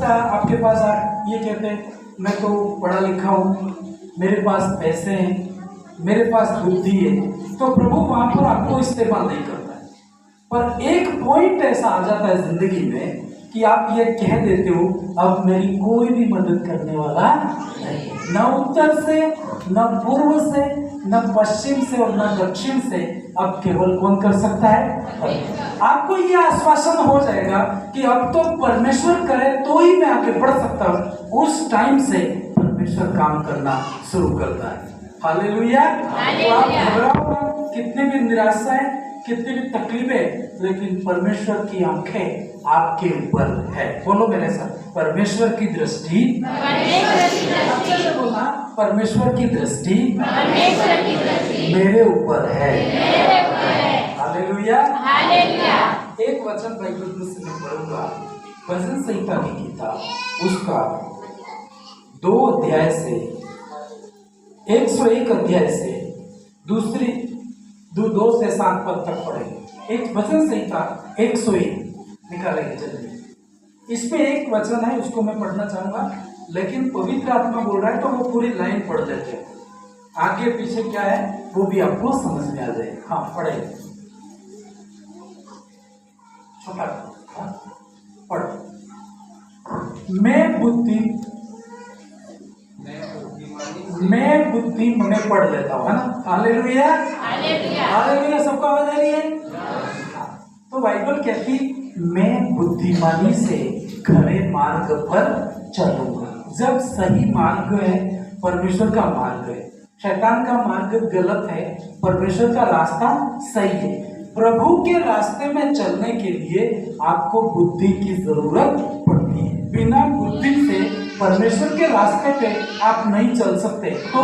सकता है आपके पास ये कहते हैं मैं तो पढ़ा लिखा हूँ, मेरे पास पैसे हैं, मेरे पास बुद्धि है, तो प्रभु वहां पर आपको इस्तेमाल नहीं करता है। पर एक पॉइंट ऐसा आ जाता है जिंदगी में कि आप ये कह देते हो अब मेरी कोई भी मदद करने वाला नहीं, न उत्तर से, न पूर्व से, न पश्चिम से और न दक्षिण से, अब केवल कौन कर सकता है? आपको ये आश्वासन हो जाएगा कि अब तो परमेश्वर करे तो ही मैं आगे बढ़ सकता हूँ। उस टाइम से परमेश्वर काम करना शुरू करता है। हालेलुया। तो आप घबराओ मत, कितनी भी निराशा है, कितनी भी तकलीफें, लेकिन परमेश्वर की आंखें आपके ऊपर है। बोलो मेरे साथ, परमेश्वर की दृष्टि, परमेश्वर की दृष्टि मेरे ऊपर है। हालेलुया। एक वचन बाइबल से मैं पढ़ूंगा, भजन संहिता की किताब उसका 2 अध्याय से 101 अध्याय से दूसरी 2 से 7 पद तक पढ़ेंगे। एक भजन संहिता 101 निकालेंगे जल्दी। इसमें एक वचन है, उसको मैं पढ़ना चाहूंगा, लेकिन पवित्र आत्मा बोल रहा है तो वो पूरी लाइन पढ़ लेते हैं। आगे पीछे क्या है वो भी आपको समझ में आ जाए। हाँ पढ़ेंगे, छोटा पढ़ो। मैं बुद्धि मैं पढ़ लेता हूँ, है ना। हालेलुया। हालेलुया। सबको आवाज आ रही है? तो बाइबल कहती मैं बुद्धिमानी से खरे मार्ग पर चलूंगा। जब सही मार्ग है परमेश्वर का मार्ग है, शैतान का मार्ग गलत है, परमेश्वर का रास्ता सही है। प्रभु के रास्ते में चलने के लिए आपको बुद्धि की जरूरत पड़ती है। बिना बुद्धि से परमेश्वर के रास्ते पे आप नहीं चल सकते। तो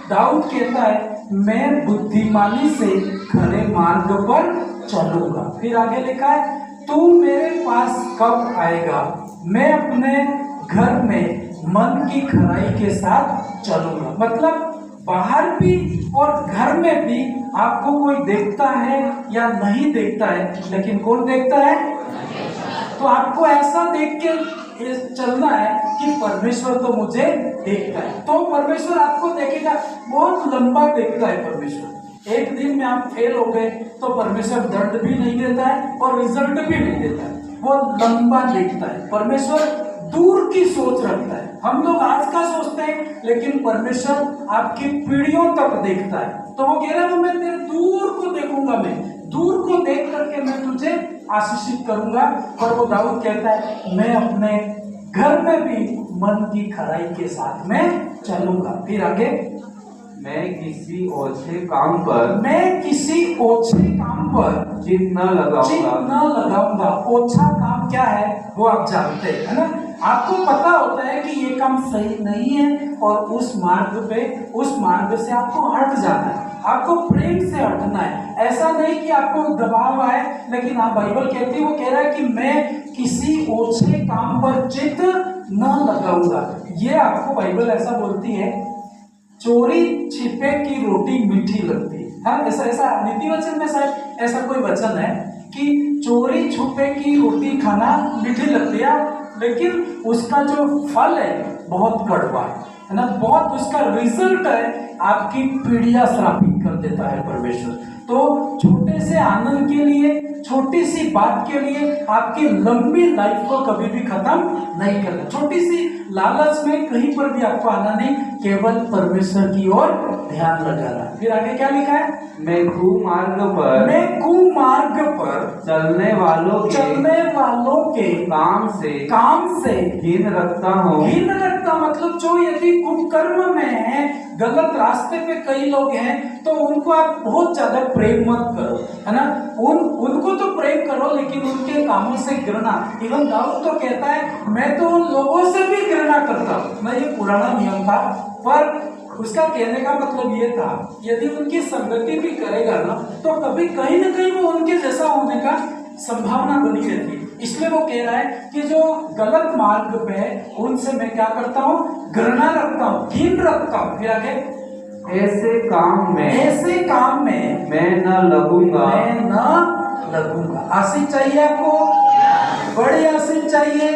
दाऊद कहता है मैं बुद्धिमानी से खरे मार्ग पर चलूंगा। फिर आगे लिखा है तू मेरे पास कब आएगा, मैं अपने घर में मन की खराई के साथ चलूंगा। मतलब बाहर भी और घर में भी आपको कोई देखता है या नहीं देखता है, लेकिन कौन देखता है? तो आपको ऐसा देख के चलना है कि परमेश्वर तो मुझे देखता है। तो परमेश्वर आपको देखेगा, बहुत लंबा देखता है परमेश्वर। एक दिन में आप फेल हो गए तो परमेश्वर दंड भी नहीं देता है और रिजल्ट भी नहीं देता है, वो लंबा देखता है। परमेश्वर दूर की सोच रखता है। हम लोग आज का सोचते हैं, लेकिन परमेश्वर आपकी पीढ़ियों तक देखता है। तो वो कह रहा है मैं तेरे दूर को देखूंगा, मैं दूर को देख करके मैं तुझे आशीषित करूंगा। और वो दाऊद कहता है मैं अपने घर में भी मन की खराई के साथ में चलूंगा। फिर आगे मैं किसी ओछे काम पर चित्त न लगाऊंगा। ओछा काम क्या है वो आप जानते हैं, है ना। आपको पता होता है कि ये काम सही नहीं है और उस मार्ग से आपको हट जाना है, आपको प्रेम से हटना है। ऐसा नहीं कि आपको दबाव आए, लेकिन आप बाइबल कहती है, वो कह रहा है कि मैं किसी ओछे काम पर चित्त न लगाऊंगा। ये आपको बाइबल ऐसा बोलती है, चोरी छिपे की रोटी मीठी लगती है। हाँ, ऐसा नीति वचन में शायद ऐसा कोई वचन है कि चोरी छुपे की रोटी खाना मीठी लगती है, लेकिन उसका जो फल है बहुत कड़वा है ना। बहुत उसका रिजल्ट है आपकी पीढ़ियां श्रापित कर देता है परमेश्वर। तो छोटे से आनंद के लिए, छोटी सी बात के लिए आपकी लंबी लाइफ को कभी भी खत्म नहीं करना। छोटी सी लालच में कहीं पर भी आपको आना नहीं, केवल परमेश्वर की ओर ध्यान लगाना। फिर आगे क्या लिखा है? मैं कुमार्ग पर चलने वालों के काम से घिन रखता हूँ। घिन रखता मतलब जो यदि कुकर्म में है, गलत रास्ते पे कई लोग हैं, तो उनको आप बहुत ज्यादा प्रेम मत करो, है ना। उनको तो प्रेम करो, लेकिन उनके कामों से घृणा। इवन दाऊद तो कहता है मैं तो उन लोगों से भी घृणा करता हूँ। मैं ये पुराना नियम था, पर उसका कहने का मतलब ये था यदि उनकी संगति भी करेगा ना, तो कभी कहीं ना कहीं वो उनके जैसा होने का संभावना बनी रहती है। इसलिए वो कह रहा है कि जो गलत मार्ग पे है उनसे मैं क्या करता हूँ? घृणा रखता हूँ, घिन रखता हूँ। फिर आगे ऐसे काम में मैं न लगूंगा। आशीष चाहिए आपको? बड़ी आशीष चाहिए?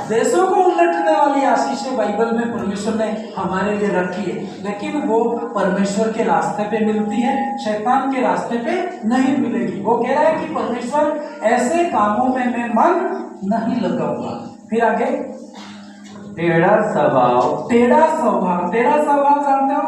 देशों को उलटने वाली आशीषें बाइबल में परमेश्वर ने हमारे लिए रखी है, लेकिन वो परमेश्वर के रास्ते पे मिलती है, शैतान के रास्ते पे नहीं मिलेगी। वो कह रहा है कि परमेश्वर ऐसे कामों में मैं मन नहीं लगाऊंगा। फिर आगे, टेढ़ा स्वभाव। टेढ़ा स्वभाव, टेढ़ा स्वभाव जानते हो,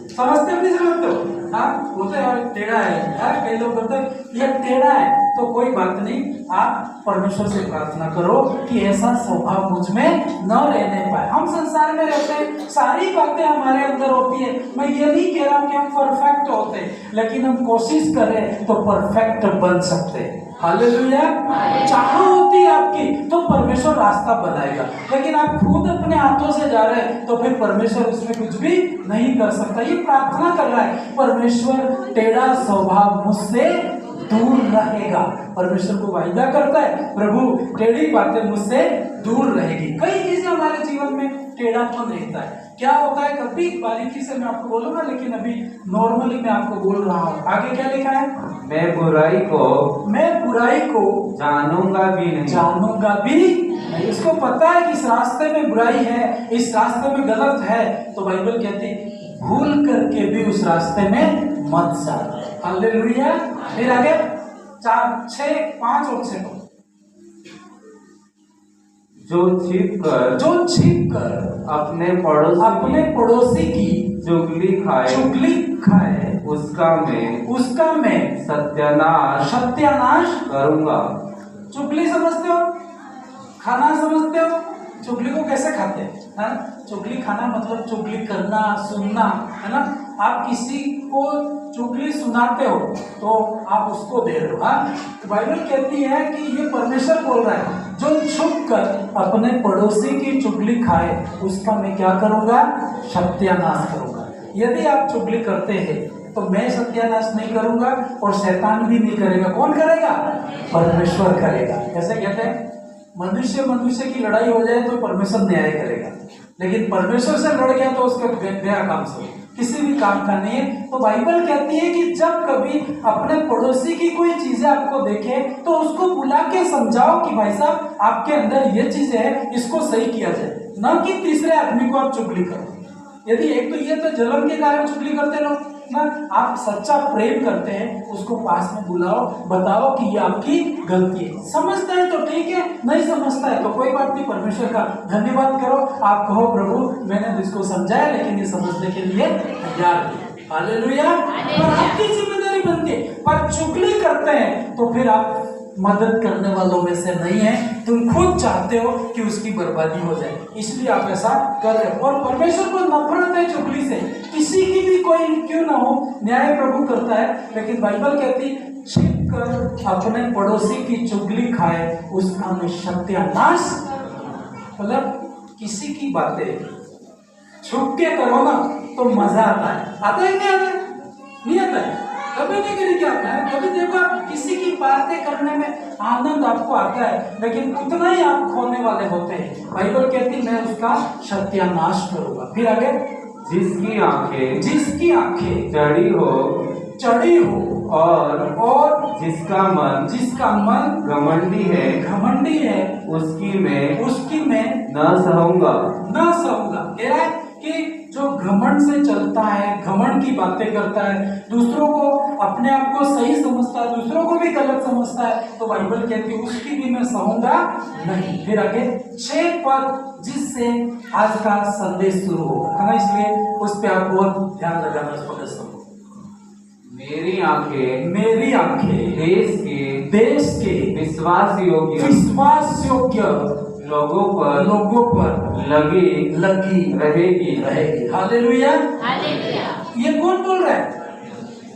समझते हो नहीं समझते हो? हाँ, बोलते हैं टेढ़ा है यार, कई लोग बोलते हैं ये टेढ़ा है, तो कोई बात नहीं, आप परमेश्वर से प्रार्थना करो कि ऐसा स्वभाव मुझ में न रहने पाए। हम संसार में रहते हैं, सारी बातें हमारे अंदर होती है। मैं ये नहीं कह रहा हूँ कि हम परफेक्ट होते हैं, लेकिन हम कोशिश करें तो परफेक्ट बन सकते हैं। हालेलुया। चाह होती है आपकी तो परमेश्वर रास्ता बनाएगा, लेकिन आप खुद अपने हाथों से जा रहे हैं तो फिर परमेश्वर उसमें कुछ भी नहीं कर सकता। ये प्रार्थना कर रहा है, परमेश्वर टेढ़ा स्वभाव मुझसे दूर रहेगा। परमेश्वर को वायदा करता है, प्रभु टेढ़ी बातें मुझसे दूर रहेगी। कई चीजें हमारे जीवन में टेढ़ापन रहता है। क्या होता है, कभी बारीकी से मैं आपको बोलूंगा, लेकिन अभी नॉर्मली मैं आपको बोल रहा हूँ। आगे क्या लिखा है, मैं बुराई को जानूंगा भी नहीं। इसको पता है कि इस रास्ते में बुराई है, इस रास्ते में गलत है, तो बाइबल कहती है भूल करके भी उस रास्ते में मत जा। हालेलुया। फिर आगे 4, 6, 5 और 6 को, जो छिप कर अपने पड़ोसी की चुगली खाए उसका मैं सत्यानाश करूंगा। चुगली समझते हो, खाना समझते हो, चुगली को कैसे खाते हैं? चुगली खाना मतलब चुगली करना, सुनना, है ना। आप किसी को चुगली सुनाते हो तो आप उसको दे रहे हो। तो बाइबल कहती है कि ये परमेश्वर बोल रहा है, जो छुप कर अपने पड़ोसी की चुगली खाए उसका मैं क्या करूंगा, सत्यानाश करूंगा। यदि आप चुगली करते हैं तो मैं सत्यानाश नहीं करूंगा और शैतान भी नहीं करेगा। कौन करेगा? परमेश्वर करेगा। कैसे कहते हैं, मनुष्य की लड़ाई हो जाए तो परमेश्वर न्याय करेगा, लेकिन परमेश्वर से लड़ गया तो उसका गया काम से किसी भी काम का नहीं है। तो बाइबल कहती है कि जब कभी अपने पड़ोसी की कोई चीजें आपको देखे तो उसको बुला के समझाओ कि भाई साहब आपके अंदर ये चीजें है, इसको सही किया जाए, न कि तीसरे आदमी को आप चुगली करो। यदि एक तो ये तो जलन के कारण चुगली करते लोग ना, आप सच्चा प्रेम करते हैं उसको पास में बुलाओ, बताओ कि ये आपकी गलती है। समझता है तो ठीक है, नहीं समझता है तो कोई बात नहीं, परमेश्वर का धन्यवाद करो। आप कहो प्रभु मैंने इसको समझाया लेकिन ये समझने के लिए तैयार नहीं। हालेलुया। पर आपकी जिम्मेदारी बनती है। पर चुगली करते हैं तो फिर आप मदद करने वालों में से नहीं है, तुम खुद चाहते हो कि उसकी बर्बादी हो जाए, इसलिए आप ऐसा कर रहे हो। और परमेश्वर को नफरत है चुगली से, किसी की भी कोई क्यों ना हो, न्याय प्रभु करता है। लेकिन बाइबल कहती छिप कर अपने पड़ोसी की चुगली खाए उसका मैं सत्यानाश। मतलब किसी की बातें छुप के करो ना तो मजा आता है। आता है नहीं आता? नहीं आता है, कभी नहीं करी क्या आता है। कभी देखो आप किसी की बातें करने में आनंद आपको आता है, लेकिन उतना ही आप खोने वाले होते हैं। बाइबल कहती मैं उसका सत्यानाश करूंगा। फिर आगे, जिसकी आंखें चढ़ी हो और जिसका मन घमंडी है उसकी मैं न सहूंगा। कह रहा है कि जो घमंड से चलता है, घमंड की बातें करता है, दूसरों को अपने आप को सही समझता है, दूसरों को भी गलत समझता है, तो बाइबल कहती है उसकी भी मैं सहूंगा नहीं। फिर आगे 6 पद जिससे आज का संदेश शुरू होगा, है ना, इसलिए उस पर आप बहुत ध्यान लगाना। मेरी आंखें देश के विश्वास योग्य लोगों पर लगी रहेगी। हालेलुया। ये कौन बोल रहा है?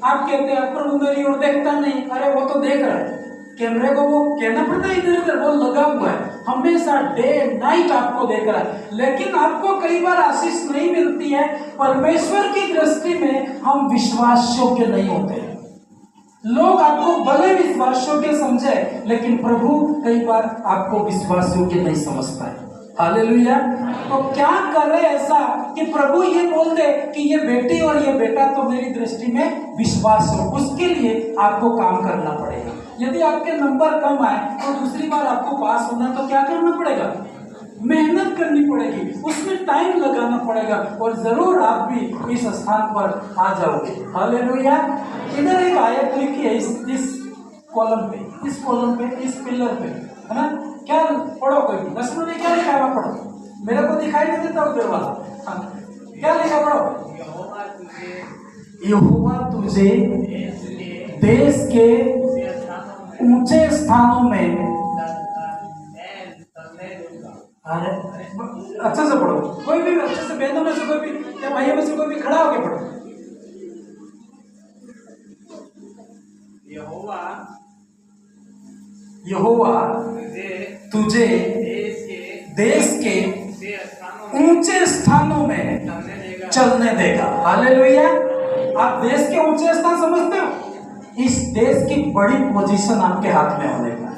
आप कहते हैं प्रभु मेरी ओर देखता नहीं, अरे वो तो देख रहा है। कैमरे को वो कहना पड़ता है इधर उधर, वो लगा हुआ है, हमेशा डे नाइट आपको देख रहा है। लेकिन आपको कई बार आशीष नहीं मिलती है। परमेश्वर की दृष्टि में हम विश्वास योग्य नहीं होते। लोग आपको भले विश्वास योग्य समझे, लेकिन प्रभु कई बार आपको विश्वास योग्य नहीं समझता है। हालेलुया। तो क्या करे ऐसा कि प्रभु ये बोल दे कि ये बेटी और ये बेटा तो मेरी दृष्टि में विश्वास हो, उसके लिए आपको काम करना पड़ेगा। यदि आपके नंबर कम आए तो दूसरी बार आपको पास होना है तो क्या करना पड़ेगा? मेहनत करनी पड़ेगी, उसमें टाइम लगाना पड़ेगा और जरूर आप भी इस स्थान पर आ जाओगे। हालेलुया। इधर एक आयत लिखी है इस कॉलम पे, इस पिलर पे, है ना? क्या पढ़ो कोई 10 मिनट में क्या लिखा है? पढ़ो, मेरे को दिखाई नहीं देता उधर वाला। हाँ, क्या लिखा? पढ़ो। यहोवा तुझे देश के ऊंचे स्थानों में, अरे अच्छे से पढ़ो, कोई भी अच्छे से, बहनों में से कोई भी या भाइयों में से कोई भी खड़ा होके पढ़ो। यहोवा तुझे देश के ऊंचे स्थानों में चलने देगा। हालेलुया। आप देश के ऊंचे स्थान समझते हो? इस देश की बड़ी पोजीशन आपके हाथ में होने का,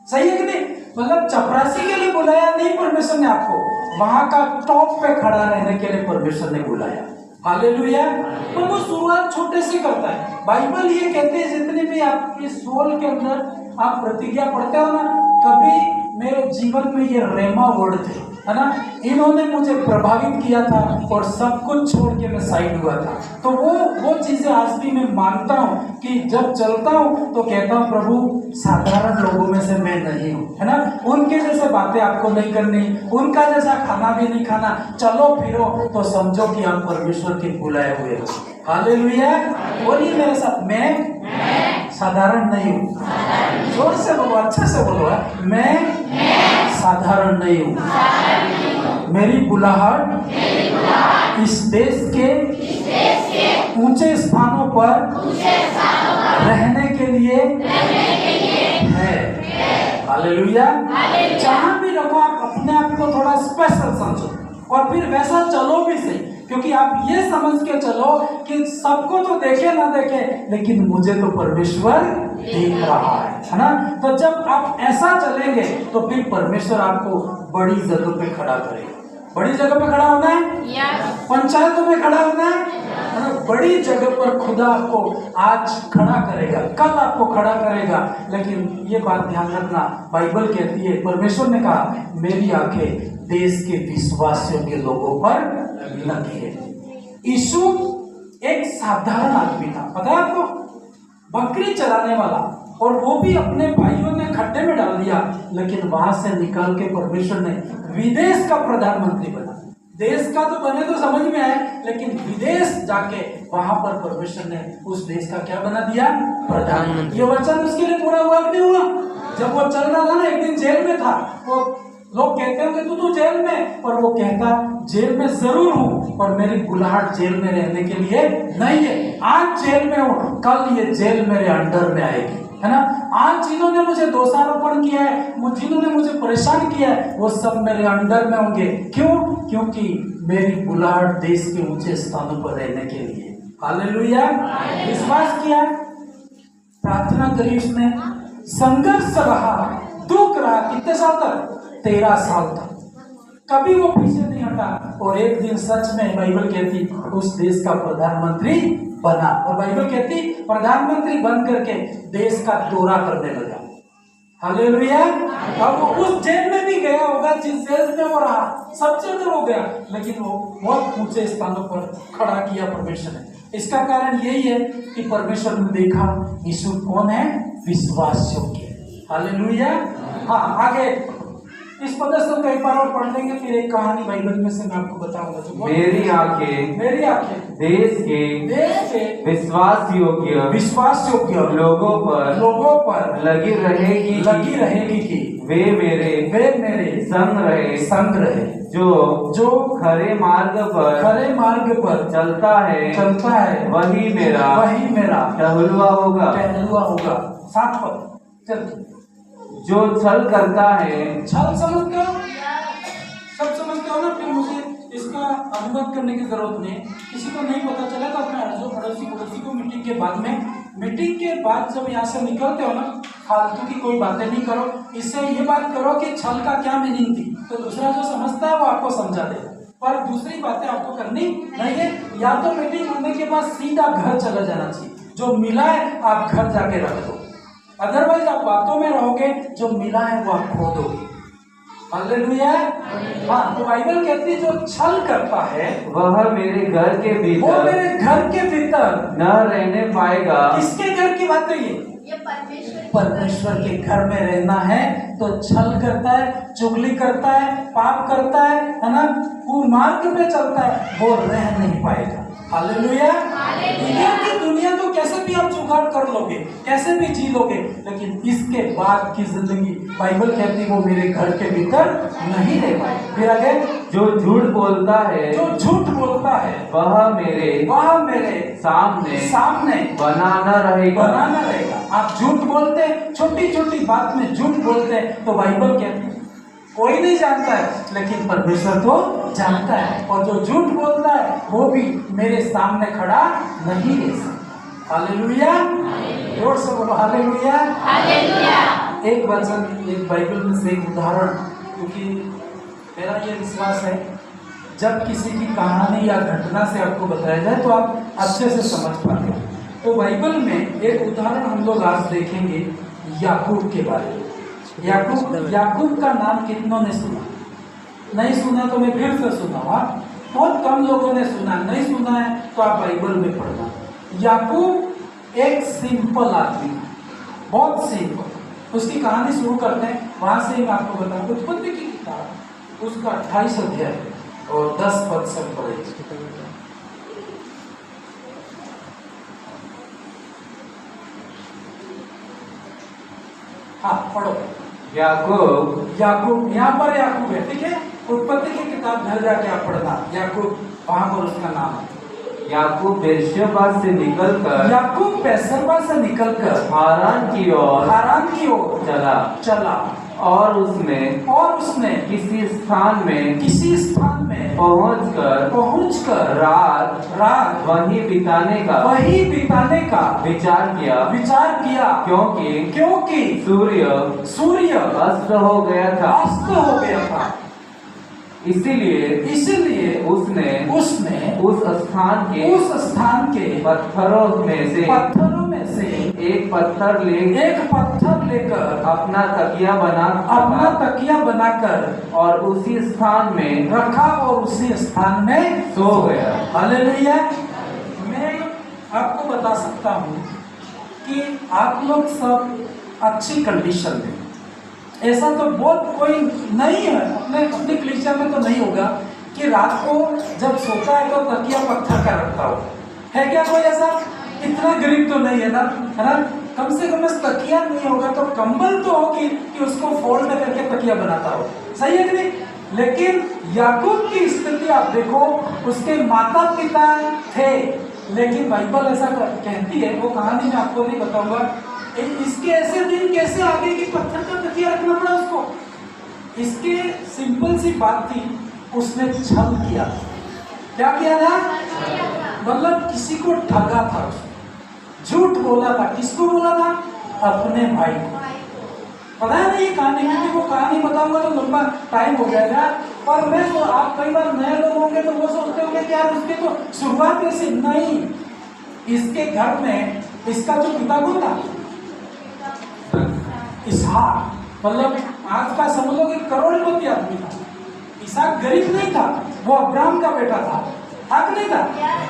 सही है कि नहीं? मतलब चपरासी के लिए बुलाया नहीं परमेश्वर ने आपको, वहां का टॉप पे खड़ा रहने के लिए परमेश्वर ने बुलाया। हालेलुया। तो वो शुरुआत छोटे से करता है। बाइबल ये कहते हैं जितने भी आपके सोल के अंदर आप प्रतिज्ञा पढ़ते हो ना, कभी मेरे जीवन में ये रेमा वर्ड थे, है ना, इन्होंने मुझे प्रभावित किया था और सब कुछ छोड़ के मैं साइड हुआ था। तो वो चीजें आज भी मैं मानता हूँ कि जब चलता हूँ तो कहता हूँ प्रभु साधारण लोगों में से मैं नहीं हूँ, है ना, उनके जैसे बातें आपको नहीं करनी, उनका जैसा खाना भी नहीं खाना, चलो फिरो तो समझो कि हम परमेश्वर के बुलाए हुए हो। हालेलुया। बोलिए मेरे साथ, मैं साधारण नहीं हूँ। जोर से बोलो, अच्छे से बोलो, मैं साधारण नहीं हूँ। मेरी बुलाहट इस देश के ऊंचे स्थानों पर रहने के लिए है। हालेलुया। जहां भी रखो आप अपने आप को थोड़ा स्पेशल समझो और फिर वैसा चलो भी सही, क्योंकि आप ये समझ के चलो कि सबको तो देखे ना देखे लेकिन मुझे तो परमेश्वर देख रहा है ना। तो जब आप ऐसा चलेंगे तो फिर परमेश्वर आपको बड़ी जगह पे खड़ा करेगा। बड़ी जगह पे खड़ा होना है, पंचायतों में खड़ा होना है, बड़ी जगह पर खुदा आपको आज खड़ा करेगा, कल आपको खड़ा करेगा। लेकिन ये बात ध्यान रखना, बाइबल कहती है, परमेश्वर ने कहा मेरी आंखें देश के विश्वासियों के लोगों पर लगी है। यीशु एक साधारण आदमी था, पता है आपको, बकरी चराने वाला, और वो भी अपने भाइयों ने खड्डे में डाल दिया, लेकिन वहां से निकाल के परमेश्वर ने विदेश का प्रधानमंत्री बना। देश का तो बने तो समझ में आए, लेकिन विदेश जाके वहां पर परमेश्वर ने उस देश का क्या बना दिया? प्रधानमंत्री। ये वचन उसके लिए पूरा हुआ कि नहीं हुआ? जब वो चल रहा था ना, एक दिन जेल में था, वो लोग कहते हैं कि तू जेल में, और वो कहता जेल में जरूर हूँ पर मेरी बुलाहट जेल में रहने के लिए नहीं है। आज जेल में हूँ, कल ये जेल मेरे अंडर में आएगी, है ना। आज जिन्होंने मुझे दोषारोपण किया है, जिन्होंने मुझे परेशान किया है, वो सब मेरे अंडर में होंगे। क्यों? क्योंकि मेरी बुलाहट देश के ऊंचे स्थानों पर रहने के लिए। हालेलुया। विश्वास किया, प्रार्थना करी, उसने संघर्ष रहा, दुख रहा, कितने साल तक? 13 साल तक। कभी वो पीछे नहीं हटा, और एक दिन सच में बाइबल कहती उस देश का प्रधानमंत्री बना, और बाइबल कहती प्रधानमंत्री बन करके देश का दौरा करने लगा। हालेलुया। अब वो उस जेल में भी गया होगा जिस जेल में वो रहा, सब जगह हो गया, लेकिन वो बहुत ऊंचे स्थानों पर खड़ा किया परमेश्वर ने। इसका कारण यही है कि परमेश्वर ने देखा यीशु कौन है? विश्वास योग्य। हालेलुया। हाँ, आगे इस पदस्थल का एक बार और पढ़ लेंगे, फिर एक कहानी बाइबल में से मैं आपको बताऊंगा। मेरी आंखें देश के विश्वास योग्य लोगों पर लगी रहेगी कि वे मेरे संग रहे जो खरे मार्ग पर चलता है वही मेरा टहलुआ होगा। 7 पद चल। जो छल करता है, छल समझते हो, सब समझते हो ना, फिर मुझे इसका अनुवाद करने की जरूरत नहीं है। किसी को नहीं पता चला तो अपने पड़ोसी को मीटिंग के बाद जब यहाँ से निकलते हो ना, फालतू की कोई बातें नहीं करो, इससे ये बात करो कि छल का क्या मीनिंग थी, तो दूसरा जो समझता है वो आपको समझा दे, पर दूसरी बातें आपको करनी नहीं है। या तो मीटिंग होने के बाद सीधा घर चला जाना चाहिए, जो मिला है आप घर जाके रख दो। अदरवाइज आप बातों में रहोगे, जो मिला है वो आप खो दोगे। हालेलुया। हाँ, तो बाइबल कहती है जो छल करता है वह मेरे घर के वो भीतर मेरे घर के भीतर न रहने पाएगा। किसके घर की बात कही है? ये परमेश्वर के घर में रहना है तो छल करता है, चुगली करता है, पाप करता है ना, कुमार्ग पे चलता है, वो रह नहीं पाएगा। हालेलुया। दुनिया की दुनिया तो कैसे भी आप जुगाड़ कर लोगे, कैसे भी जी लोगे, लेकिन इसके बाद की जिंदगी बाइबल कहती है वो मेरे घर के भीतर नहीं रह पाए। फिर आगे, जो झूठ बोलता है जो झूठ बोलता है वह मेरे सामने बनाना रहेगा। आप झूठ बोलते हैं, छोटी छोटी बात में झूठ बोलते हैं, तो बाइबल कहती है कोई नहीं जानता है, लेकिन परमेश्वर तो जानता है, और जो झूठ बोलता है वो भी मेरे सामने खड़ा नहीं रह सकता। हालेलुया। जोर से बोलो हालेलुया। एक वचन, एक बाइबल में से एक उदाहरण, क्योंकि मेरा ये विश्वास है जब किसी की कहानी या घटना से आपको बताया जाए तो आप अच्छे से समझ पाते हैं। तो बाइबल में एक उदाहरण हम लोग आज देखेंगे याकूब के बारे में। याकूब का नाम कितनों ने सुना? नहीं सुना तो मैं फिर से सुनाऊंगा। बहुत कम लोगों ने सुना, नहीं सुना है तो आप बाइबल में पढ़ना। याकूब एक सिंपल आदमी, बहुत सिंपल। उसकी कहानी शुरू करते हैं, वहां से मैं आपको बताऊं। उत्पत्ति की किताब उसका 28 अध्याय और 10 पद से पढ़े। हाँ पढ़ो। याकूब यहाँ पर याकूब है, ठीक है। उत्पत्ति की किताब घर जाके आप पढ़ना। याकूब वहां पर उसका नाम है। याकूब बेर्शेबा से निकलकर हारान की ओर चला और उसने किसी स्थान में पहुंचकर रात वहीं बिताने का विचार किया क्योंकि सूर्य अस्त हो गया था। इसीलिए उसने उस स्थान के पत्थरों में से एक पत्थर लेकर अपना तकिया बनाकर और उसी स्थान में रखा और उसी स्थान में सो गया। हालेलुया। मैं आपको बता सकता हूँ कि आप लोग सब अच्छी कंडीशन में, ऐसा तो बहुत कोई नहीं है अपने कलीसिया में तो नहीं होगा कि रात को जब सोता है तो तकिया पत्थर का रखता हो। है क्या कोई ऐसा? इतना गरीब तो नहीं है ना, है ना। कम से कम तकिया नहीं होगा तो कंबल तो होगी कि उसको फोल्ड करके तकिया बनाता हो। सही है कि नहीं? लेकिन याकूब की स्थिति आप देखो, उसके माता पिता थे, लेकिन बाइबल ऐसा कहती है, वो कहानी मैं आपको नहीं बताऊंगा, इसके ऐसे दिन कैसे आ गए कि पत्थर का तकिया रखना पड़ा उसको। इसके सिंपल सी बात थी, उसने छल किया। क्या किया था? मतलब किसी को ठगा था, झूठ बोला था। किसको बोला था? अपने भाई को। पता है नहीं ये कहानी, क्योंकि वो कहानी बताऊंगा तो लंबा टाइम हो जाएगा। और मैं तो आप कई बार नए लोग होंगे तो वो सोचते होंगे कि यार उसके तो शुरुआत कैसे? नहीं, इसके घर में इसका जो पिता कौन था? इसहाक। मतलब आज का समझ लो कि करोड़पति आदमी था। इसहाक गरीब नहीं था, वो अब्राहम का बेटा था। हक नहीं था?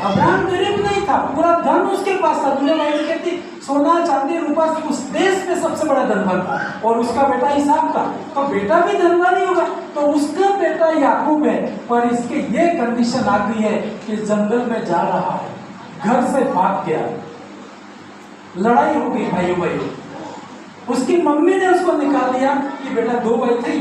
अब्राहम गरीब नहीं था, पूरा धन उसके पास था। दुनिया में कहती सोना चांदी रूपा उस देश में सबसे बड़ा धनवान था, और उसका बेटा इसहाक था। तो बेटा भी धनवान ही होगा, तो उसका बेटा याकूब है। पर इसके ये कंडीशन आ गई है कि जंगल में जा रहा है, घर से भाग गया, लड़ाई हो गई भाइयों। उसकी मम्मी ने उसको निकाल दिया कि बेटा दो भाई थे,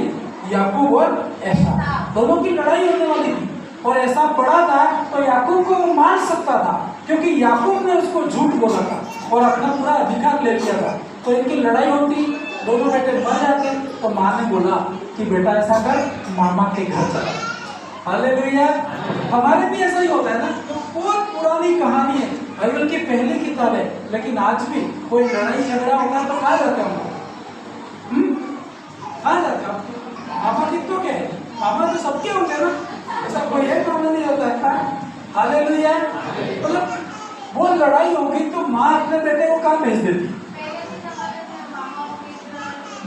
याकूब और ऐसा, दोनों की लड़ाई होने वाली थी। और ऐसा पड़ा था तो याकूब को वो मार सकता था, क्योंकि याकूब ने उसको झूठ बोला था और अपना पूरा अधिकार ले लिया था। तो इनकी लड़ाई होती, दोनों बेटे मर जाते, तो माँ ने बोला कि बेटा ऐसा कर, मामा के घर चला। हालेलुया। हमारे भी ऐसा ही होता है ना। तो बहुत पुरानी कहानी है, बाइबल की पहली किताब है, लेकिन आज भी कोई लड़ाई झगड़ा होगा तो कहाँ जाते हैं? कहाँ जाते हैं? मामा कितनों के हैं? मामा तो सबके होंगे ना, ऐसा कोई एक मामा नहीं होता है। हालेलुया। मतलब वो लड़ाई होगी तो माँ अपने बेटे को कहाँ भेज देती?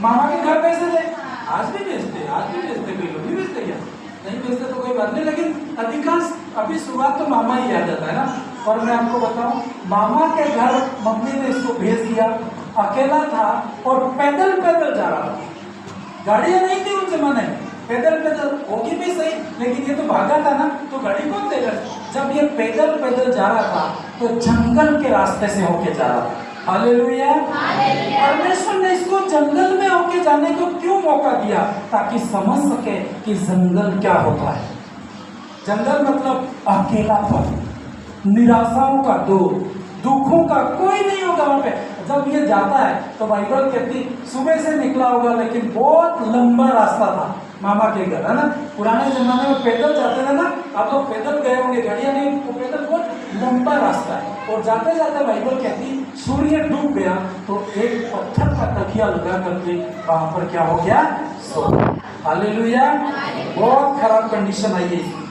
मामा के घर पैसे दे, आज भी भेजते, आज भी भेजते, कोई लोग नहीं भेजते क्या? नहीं भेजते तो कोई बात नहीं, लेकिन अधिकांश अभी शुरुआत तो मामा ही याद आता है ना। और मैं आपको बताऊं, मामा के घर मम्मी ने इसको भेज दिया, अकेला था और पैदल पैदल जा रहा था, गाड़ियां नहीं थी उस जमाने में, पैदल पैदल होगी भी सही, लेकिन ये तो भागा था ना, तो गाड़ी कौन देगा? जब ये पैदल पैदल जा रहा था तो जंगल के रास्ते से होके जा रहा था। हालेलुया। परमेश्वर ने इसको जंगल में होके जाने को क्यों मौका दिया? ताकि समझ सके कि जंगल क्या होता है। जंगल मतलब अकेलापन, निराशाओं का दौर, दुखों का कोई नहीं होगा वहां पे। जब ये जाता है तो बाइबल कहती सुबह से निकला होगा, लेकिन बहुत लंबा रास्ता था मामा के घर, है ना। पुराने जमाने में पैदल जाते थे ना, आप लोग पैदल गए होंगे, गाड़ियां नहीं, वो पैदल बहुत लंबा रास्ता है। और जाते जाते बाइबल कहती सूर्य डूब गया तो एक पत्थर का तकिया लगा करके वहां पर क्या हो गया? सो। हालेलुया। बहुत खराब कंडीशन आई है इसकी,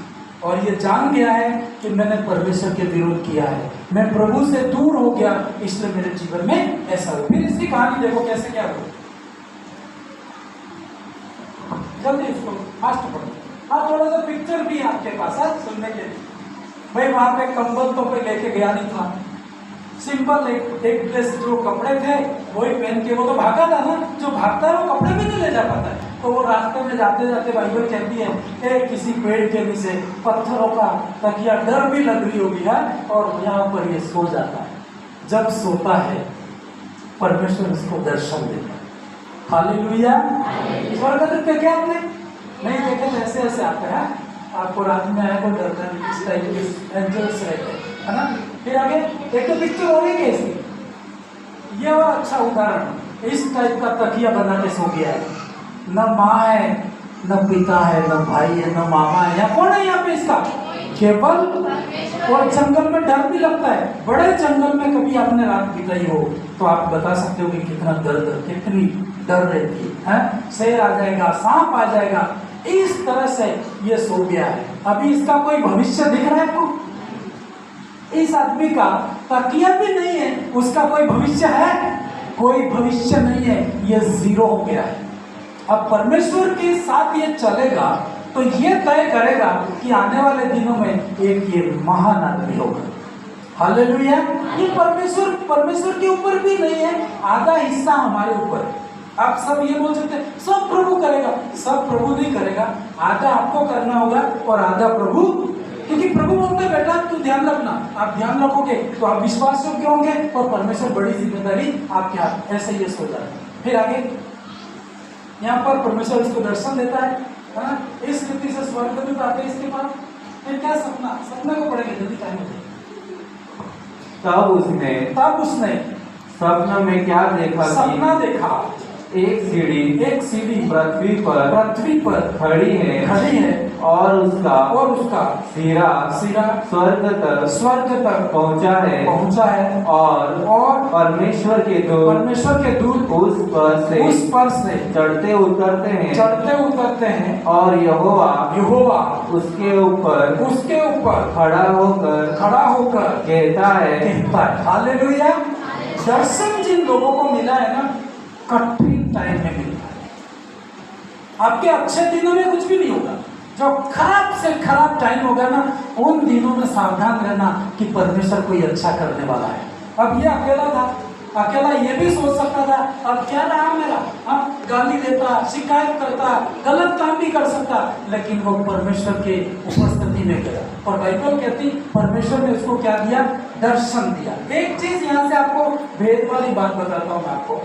और ये जान गया है कि मैंने परमेश्वर के विरोध किया है, मैं प्रभु से दूर हो गया, इसलिए मेरे जीवन में ऐसा हुआ। फिर इसकी कहानी देखो कैसे क्या हुआ। जल्दी इसको फास्ट पढ़ो। हाँ, थोड़ा सा पिक्चर भी है आपके पास है सुनने के लिए। भाई वहां पे कंबल तो कोई लेके गया नहीं था, सिंपल एक ड्रेस, जो कपड़े थे वही पहन के, वो तो भागा था ना, जो भागता है वो कपड़े भी नहीं ले जा पाता है। तो वो रास्ते में जाते जाते बाइबल कहती है किसी पेड़ के नीचे पत्थरों का तकिया, डर भी लग रही होगी है, और यहाँ पर ये सो जाता है। जब सोता है परमेश्वर उसको दर्शन देता है। हालेलुया। स्वर्गदूत देखे आपने? नहीं देखे तो ऐसे ऐसे आते हैं, आपको रात में आए तो डरना नहीं, इस टाइप के एंजल्स रहते हैं, है ना। फिर आगे एक तो पिक्चर हो रही है इसकी, ये और अच्छा उदाहरण, इस टाइप का तकिया बना के सो गया है। न माँ है, न पिता है, न भाई है, न मामा है, या कौन है यहाँ पे इसका? केवल। और जंगल में डर भी लगता है, बड़े जंगल में कभी आपने रात बिताई हो तो आप बता सकते हो कि कितना दर्द, कितनी डर रहती है। शेर आ जाएगा, सांप आ जाएगा, इस तरह से ये सो गया है। अभी इसका कोई भविष्य दिख रहा है आपको? इस आदमी का तकिया भी नहीं है, उसका कोई भविष्य है? कोई भविष्य नहीं है, ये जीरो हो गया है। अब परमेश्वर के साथ ये चलेगा तो ये तय करेगा कि आने वाले दिनों में एक ये महान आदमी होगा। हालेलुया। ये परमेश्वर के ऊपर भी नहीं है, आधा हिस्सा हमारे ऊपर है। आप सब ये बोल सकते हैं सब प्रभु करेगा, सब प्रभु नहीं करेगा, आधा आपको करना होगा और आधा प्रभु। क्योंकि प्रभु बोलते हैं बेटा तू ध्यान रखना, आप ध्यान रखोगे तो आप विश्वास योग्य होंगे और परमेश्वर बड़ी जिम्मेदारी आपके हाथ। ऐसे ये सोचा है। फिर आगे यहाँ पर परमेश्वर उसको दर्शन देता है ना, इस रीति से स्वर्गदूत आते हैं इसके पास। फिर क्या सपना को पढ़ेंगे, जल्दी टाइम हो जाए। तब उसने सपना में क्या देखा? सपना देखा, एक सीढ़ी पृथ्वी पर खड़ी है और उसका सिरा स्वर्ग तक पहुंचा है और परमेश्वर के दूत उस पर से चढ़ते उतरते हैं और यहोवा उसके ऊपर खड़ा होकर कहता है। हालेलुया। दर्शन जिन लोगों को मिला है ना, कठिन टाइम में मिलता है। आपके अच्छे दिनों में कुछ भी नहीं होगा, जो खराब से खराब टाइम होगा ना, उन दिनों में सावधान रहना कि परमेश्वर कोई अच्छा करने वाला है। अब ये अकेला था, अकेला ये भी सोच सकता था अब क्या रहा मेरा, गाली देता, शिकायत करता, गलत काम भी कर सकता, लेकिन वो परमेश्वर के उपस्थिति में गया। और बाइबल कहती परमेश्वर ने उसको क्या दिया? दर्शन दिया। एक चीज यहाँ से आपको भेद वाली बात बताता हूँ मैं आपको।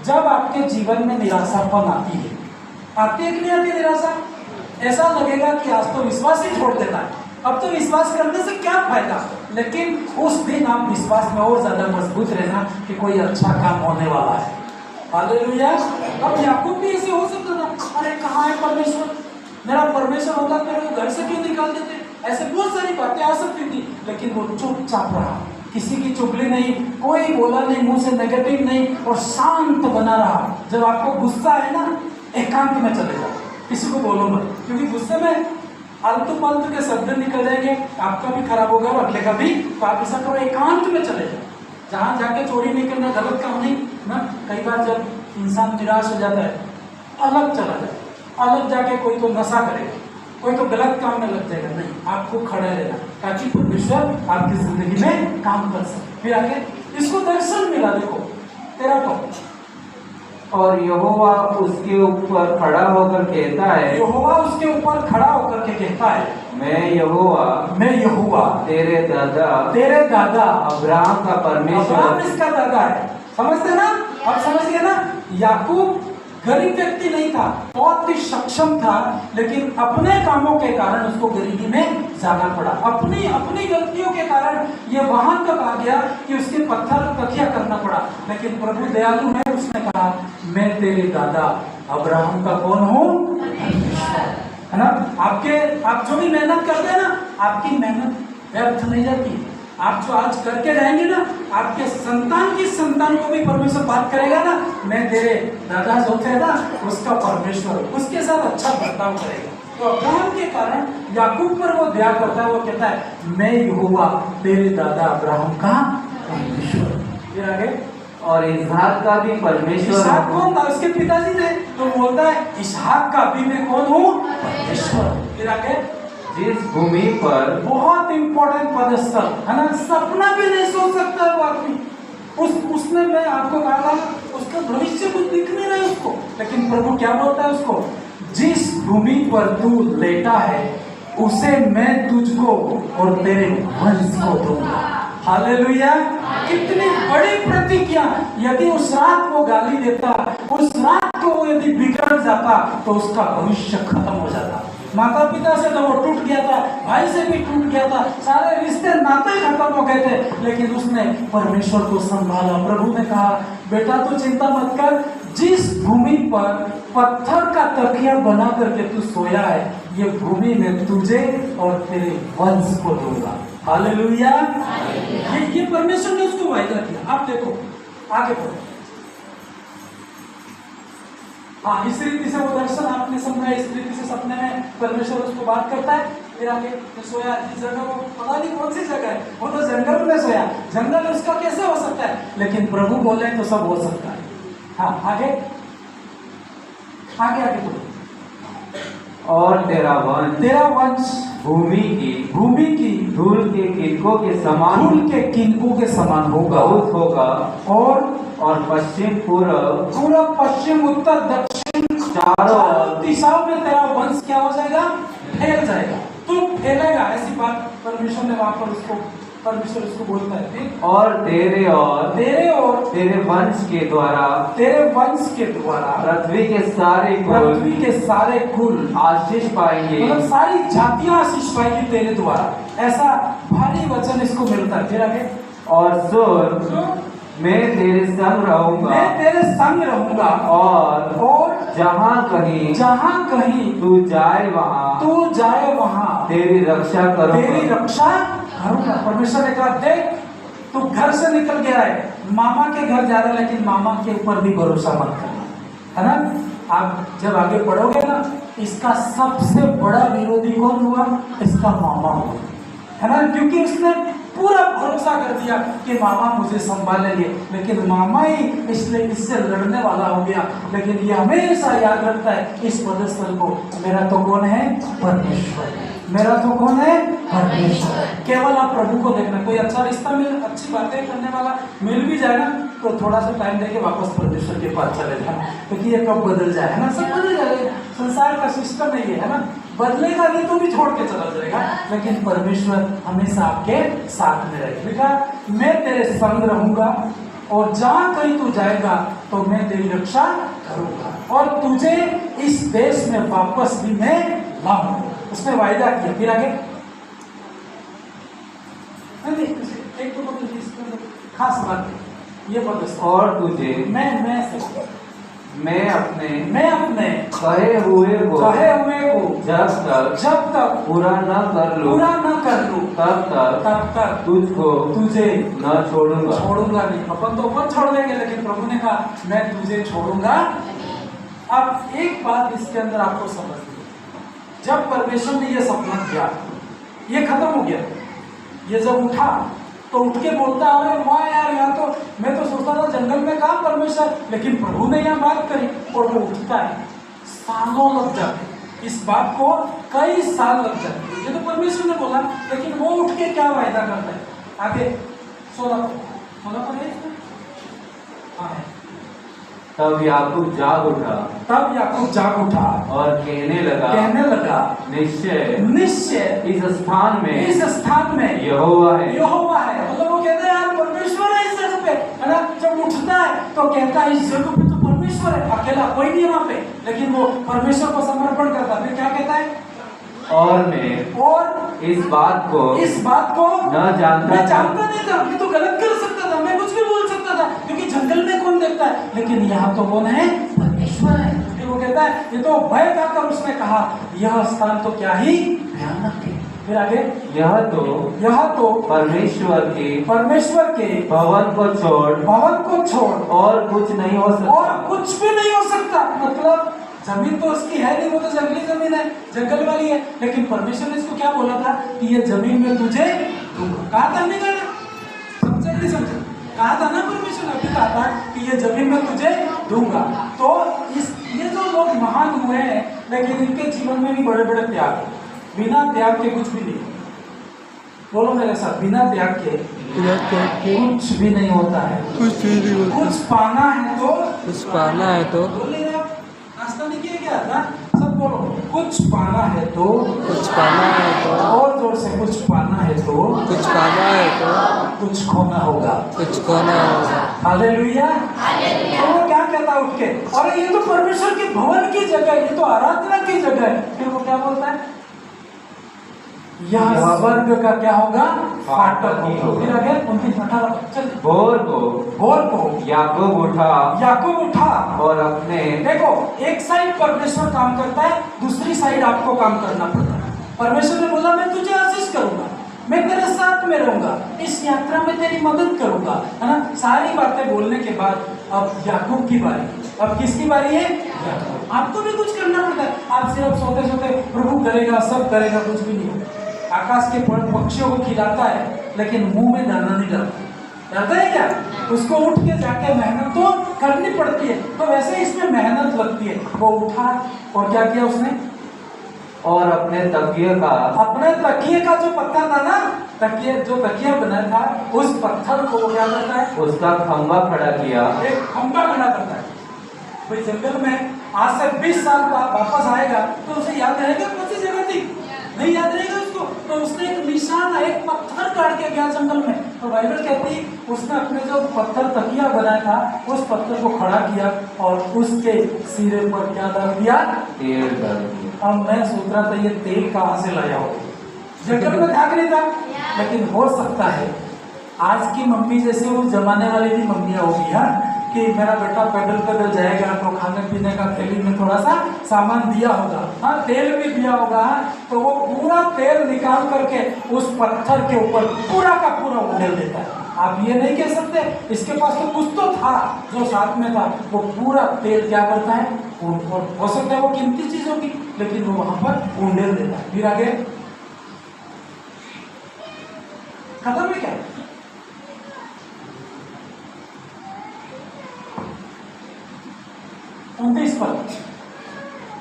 जब आपके जीवन में निराशापन आती है कि नहीं आती निराशा? ऐसा लगेगा कि आज तो विश्वास ही छोड़ देना है, अब तो विश्वास करने से क्या फायदा। लेकिन उस दिन आप विश्वास में और ज्यादा मजबूत रहना कि कोई अच्छा काम होने वाला है। हालेलुया। अब याकूब भी ऐसे हो सकता था, अरे कहाँ है परमेश्वर, मेरा परमेश्वर होता तो मेरे को घर से क्यों निकाल देते। ऐसे बहुत सारी बातें आ सकती थी, लेकिन वो चुपचाप रहा, किसी की चुगली नहीं, कोई बोला नहीं, मुंह से नेगेटिव नहीं, और शांत बना रहा। जब आपको गुस्सा है ना, एकांत में चले जाओ, किसी को बोलो मत, क्योंकि गुस्से में आलतू फालतू के शब्द निकल जाएंगे, आपका भी खराब होगा और अगले का भी। तो आप ऐसा करो, एकांत में चले जाओ, जहाँ जाके चोरी नहीं करना, गलत काम नहीं ना। कई बार जब इंसान निराश हो जाता है, अलग चला जाए, अलग जाके कोई तो नशा करेगा, कोई तो गलत काम में लग जाएगा। नहीं, आपको खड़े रहना ताकि परमेश्वर आपकी जिंदगी में काम कर सके। फिर आगे इसको दर्शन मिला, देखो 13 पद। और यहोवा उसके ऊपर खड़ा होकर कहता है, यहोवा उसके ऊपर खड़ा होकर के कहता है, मैं यहोवा तेरे दादा अब्राहम का परमेश्वर। अब्राहम इसका दादा है, समझते ना? अब समझ गए ना? याकूब गरीब व्यक्ति नहीं था, बहुत ही सक्षम था, लेकिन अपने कामों के कारण उसको गरीबी में जाना पड़ा। अपनी गलतियों के कारण ये वहां तक आ गया कि उसके पत्थर तकिया करना पड़ा। लेकिन प्रभु दयालु है, उसने कहा मैं तेरे दादा अब्राहम का कौन हूँ? है ना? आप जो भी मेहनत करते हैं ना, आपकी मेहनत व्यर्थ नहीं जाती। आप जो आज करके जाएंगे ना, आपके संतान की संतान को भी परमेश्वर बात करेगा ना, मैं तेरे दादा जो थे ना उसका परमेश्वर, उसके साथ अच्छा बर्ताव करेगा। तो अब्राहम के कारण याकूब पर वो दया करता है, वो कहता है मैं यहोवा तेरे दादा अब्राहम का परमेश्वर। फिर आगे, और इसहाक का भी परमेश्वर। इसहाक कौन था? उसके पिताजी थे। तो बोलता है इसहाक का भी मैं कौन हूँ? परमेश्वर। फिर आगे, जिस भूमि पर, बहुत इंपॉर्टेंट पदस्थल है ना, सपना भी नहीं सोच सकता वो आदमी। उसने, मैं आपको कहा था, उसका भविष्य कुछ दिख नहीं रहा है उसको, लेकिन प्रभु क्या बोलता है उसको? जिस भूमि पर तू लेटा है उसे मैं तुझको और तेरे वंश को दूंगा। हालेलुया! कितनी बड़ी प्रतिज्ञा। यदि उस रात को गाली देता, उस रात को यदि बिगड़ जाता, तो उसका भविष्य खत्म हो जाता। माता पिता से तो वो टूट गया था, भाई से भी टूट गया था, सारे रिश्ते नाते खत्म हो गए थे, लेकिन उसने परमेश्वर को संभाला। प्रभु ने कहा बेटा तू चिंता मत कर, जिस भूमि पर पत्थर का तकिया बना करके तू सोया है, ये भूमि में तुझे और तेरे वंश को दूंगा। हालेलुया! ये परमेश्वर ने उसको वायदा किया। आप देखो आगे बढ़ो। हाँ, इस रीति से वो दर्शन आपने समझा, इस रीति से सपने में परमेश्वर उसको बात करता है। फिर आगे सोया जिस जगह, वो पता नहीं कौन सी जगह है, वो तो जंगल में सोया। जंगल उसका कैसे हो सकता है? लेकिन प्रभु बोले तो सब हो सकता है। हाँ, आगे आगे आगे बोलो। और तेरा वंश भूमि की धूल के किनकों के समान होगा, बहुत होगा। और पश्चिम पूर्व पश्चिम उत्तर दक्षिण चारों दिशाओं में तेरा वंश क्या हो जाएगा? फैल जाएगा। तू फैलेगा। ऐसी बात परमेश्वर ने वहां पर परमेश्वर उसको बोलता है। और तेरे वंश के द्वारा पृथ्वी के सारे कुल आशीष पाएंगे। मतलब सारी जातियां आशीष पाएंगी तेरे द्वारा। ऐसा भारी वचन इसको मिलता है। फिर आगे, और सुन मैं तेरे संग रहूंगा और जहाँ कहीं तू जाए वहाँ तेरी रक्षा करूंगा। परमेश्वर ने कहा देख, तू घर से निकल गया है, मामा के घर जा रहा है, लेकिन मामा के ऊपर भी भरोसा मत करना, है ना? आप जब आगे बढ़ोगे ना, इसका सबसे बड़ा विरोधी कौन हुआ? इसका मामा हुआ, है ना? क्योंकि उसने पूरा भरोसा कर दिया कि मामा मुझे संभालेंगे, लेकिन मामा ही इसलिए इससे लड़ने वाला हो गया। लेकिन ये हमेशा याद रखता है इस पदस्थल को, मेरा तो कौन है? परमेश्वर। मेरा तो कौन है? परमेश्वर। केवल आप प्रभु को देखना। कोई अच्छा रिश्ता मिल, अच्छी बातें करने वाला मिल भी जाए ना, तो थोड़ा सा टाइम देके वापस परमेश्वर के पास चले जाना, क्योंकि ये कब बदल जाए, है ना? सब बदल जाएगा। संसार का सिस्टम नहीं है ना? बदलेगा नहीं तो भी छोड़ के चला जाएगा, लेकिन परमेश्वर हमेशा आपके साथ में रहेगा। मैं तेरे संग रहूंगा और जहां कहीं तू जाएगा तो मैं तेरी रक्षा करूंगा, और तुझे इस देश में वापस भी मैं लाऊंगा। उसने वायदा किया। फिर आगे एक तो खास बात है ये बता, और तुझे मैं अपने कहे हुए को जब तक पूरा न कर लूं तब तक तुझे न छोड़ूंगा नहीं। अपन तो अपन छोड़ देंगे, लेकिन प्रभु ने कहा मैं तुझे छोड़ूंगा। अब एक बात इसके अंदर आपको समझनी, जब परमेश्वर ने ये सपना किया, ये खत्म हो गया, ये जब उठा तो उठ के बोलता है, अरे वाह यार, यहाँ तो मैं तो सोचता था जंगल में कहाँ परमेश्वर, लेकिन प्रभु ने यहाँ बात करी। और वो उठता है, सालों लग जाते इस बात को, कई साल लग जाते। ये तो परमेश्वर ने बोला, लेकिन वो उठ के क्या वायदा करता है। आगे 16 पर है इसमें? हाँ है। तब याकूब जाग उठा और कहने लगा, निश्चय इस स्थान में यहोवा है। मतलब वो कहते हैं यार परमेश्वर है इस जगह पे, है ना। जब उठता है तो कहता है इस जगह पे तो परमेश्वर है, अकेला कोई नहीं है वहां पे, लेकिन वो परमेश्वर को समर्पण करता है। फिर क्या कहता है, और मैं इस बात को न जानता नहीं था, मैं तो गलत कर सकता था, मैं कुछ भी बोल सकता था, क्योंकि जंगल में कौन देखता है, लेकिन यहाँ तो कौन है, परमेश्वर है। फिर वो कहता है, ये तो भय खाकर उसने कहा, यह स्थान तो क्या ही भयानक है। फिर आगे, यह तो परमेश्वर के भवन को छोड़ और कुछ नहीं हो सकता। और कुछ भी नहीं हो सकता। मतलब जमीन तो उसकी है नहीं, वो तो जंगली जमीन है, जंगल वाली है, लेकिन परमेश्वर ने इसको क्या बोला था कि ये जमीन में तुझे दूंगा। कहा था नहीं, कहना समझे नहीं समझे, कहा था ना परमेश्वर ने, अभी कहा था कि ये जमीन में तुझे दूंगा। तो ये जो लोग महान हुए हैं, लेकिन इनके जीवन में भी बड़े बड़े त्याग, बिना त्याग के कुछ भी नहीं। बोलो मेरे साथ, बिना त्याग के कुछ भी नहीं होता है। कुछ पाना है तो बोलिए, नाश्ता नहीं किया क्या था, सब बोलो, कुछ पाना है तो और जोर से, कुछ पाना है तो कुछ खोना होगा। हालेलुया। तो वो क्या कहता है उठ के, अरे ये तो परमेश्वर के भवन की जगह है, ये तो आराधना की जगह है। फिर वो क्या बोलता है, यह स्वर्ग का क्या होगा, फाटक होगा। फिर आगे 29-18 चल। भोर को याकूब उठा और अपने, देखो एक साइड परमेश्वर काम करता है, दूसरी साइड आपको काम करना पड़ता है। परमेश्वर ने बोला मैं तुझे आशीष करूंगा, मैं तेरे साथ में रहूंगा, इस यात्रा में तेरी मदद करूंगा, है ना। सारी बातें बोलने के बाद अब याकूब की बारी। अब किसकी बारी है, याकूब। आपको भी कुछ करना पड़ता है। आप सिर्फ सोते सोते प्रभु करेगा, सब करेगा, कुछ भी नहीं होगा। आकाश के पक्षियों को खिलाता है, लेकिन मुंह में दाना नहीं डालता है क्या, उसको उठ के जाके मेहनत तो करनी पड़ती है। तो वैसे इसमें मेहनत लगती है। वो उठा और क्या किया उसने, और अपने तकिए का जो पत्थर था ना, जो तकिया बना था, उस पत्थर को क्या करता है, उसका खंभा खड़ा किया। एक खंभा खड़ा करता है। कोई जंगल में आज से 20 साल बाद वापस आएगा तो उसे याद रहेगा कौन सी जगह थी, नहीं याद रहेगा उसको। तो उसने एक निशान, एक पत्थर काट के गया जंगल में। तो बाइबल कहती है उसने अपने जो पत्थर तकिया बनाया था, उस पत्थर को खड़ा किया और उसके सिरे पर क्या डाल दिया, तेल डाल दिया। अब मैं सोच रहा था ये तेल कहाँ से लाया हो, जंगल में था नहीं था, लेकिन हो सकता है आज की मम्मी जैसे उस जमाने वाली भी मम्मियाँ होगी, हाँ, कि मेरा बेटा पैदल जाएगा तो खाने पीने का थैली में थोड़ा सा सामान दिया होगा, हाँ, तेल भी दिया होगा। तो वो पूरा तेल निकाल करके उस पत्थर के ऊपर पूरा का पूरा उंडेल देता है। आप ये नहीं कह सकते इसके पास तो कुछ तो था जो साथ में था, वो पूरा तेल क्या करता है, हो सकता है वो कीमती चीज होगी, लेकिन वो वहां पर उंडेल देता है। फिर आगे खत्म है क्या,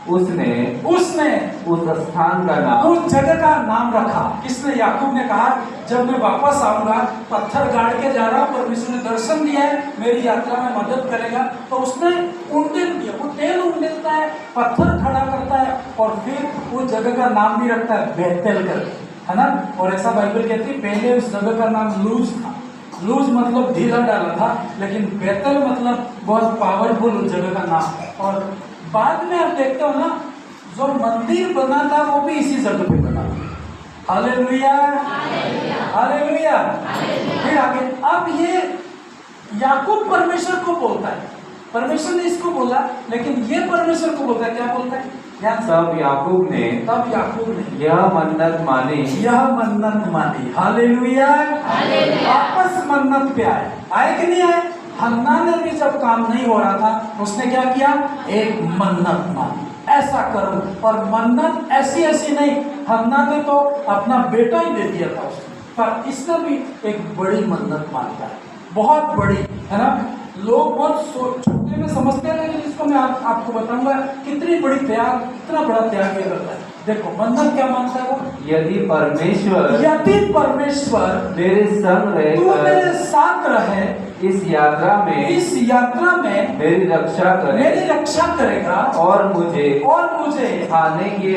उसने उस स्थान का नाम, उस जगह का नाम रखा। किसने, याकूब ने कहा जब मैं वापस आऊंगा, पत्थर गाड़ के जा रहा हूं, परमेश्वर ने दर्शन दिया है, मेरी यात्रा में मदद करेगा। तो उसने उंडेल दिया, वो तेल उंडेलता है, पत्थर खड़ा करता है और फिर उस जगह का नाम भी रखता है बेतेल करके, है ना। और ऐसा बाइबल कहती है पहले उस जगह का नाम लूज था। लूज मतलब ढीला डाला था, लेकिन बेतेल मतलब बहुत पावरफुल उस जगह का नाम। और बाद में आप देखते हो ना, जो मंदिर बना था वो भी इसी जगह पे बना। Hallelujah, hallelujah. फिर आगे, अब ये याकूब परमेश्वर को बोलता है, परमेश्वर ने इसको बोला, लेकिन ये परमेश्वर को बोलता है, क्या बोलता है, तब याकूब ने यह मन्नत मानी। हालेलुया, वापस मन्नत पे आए कि नहीं आए। हन्ना ने भी जब काम नहीं हो रहा था, उसने क्या किया, एक मन्नत मानी, ऐसा करूं। और मन्नत ऐसी नहीं, हन्ना ने तो अपना बेटा ही दे दिया था उसने, पर इसका भी एक बड़ी मन्नत मानता है, बहुत बड़ी, है ना। लोग बहुत छोटे में समझते हैं, लेकिन इसको मैं आपको बताऊंगा कितनी बड़ी त्याग, कितना बड़ा त्याग ये करता है। देखो मन्नत क्या मानता है वो, यदि परमेश्वर मेरे संग तू मेरे साथ रहे इस यात्रा में मेरी रक्षा करेगा और मुझे खाने के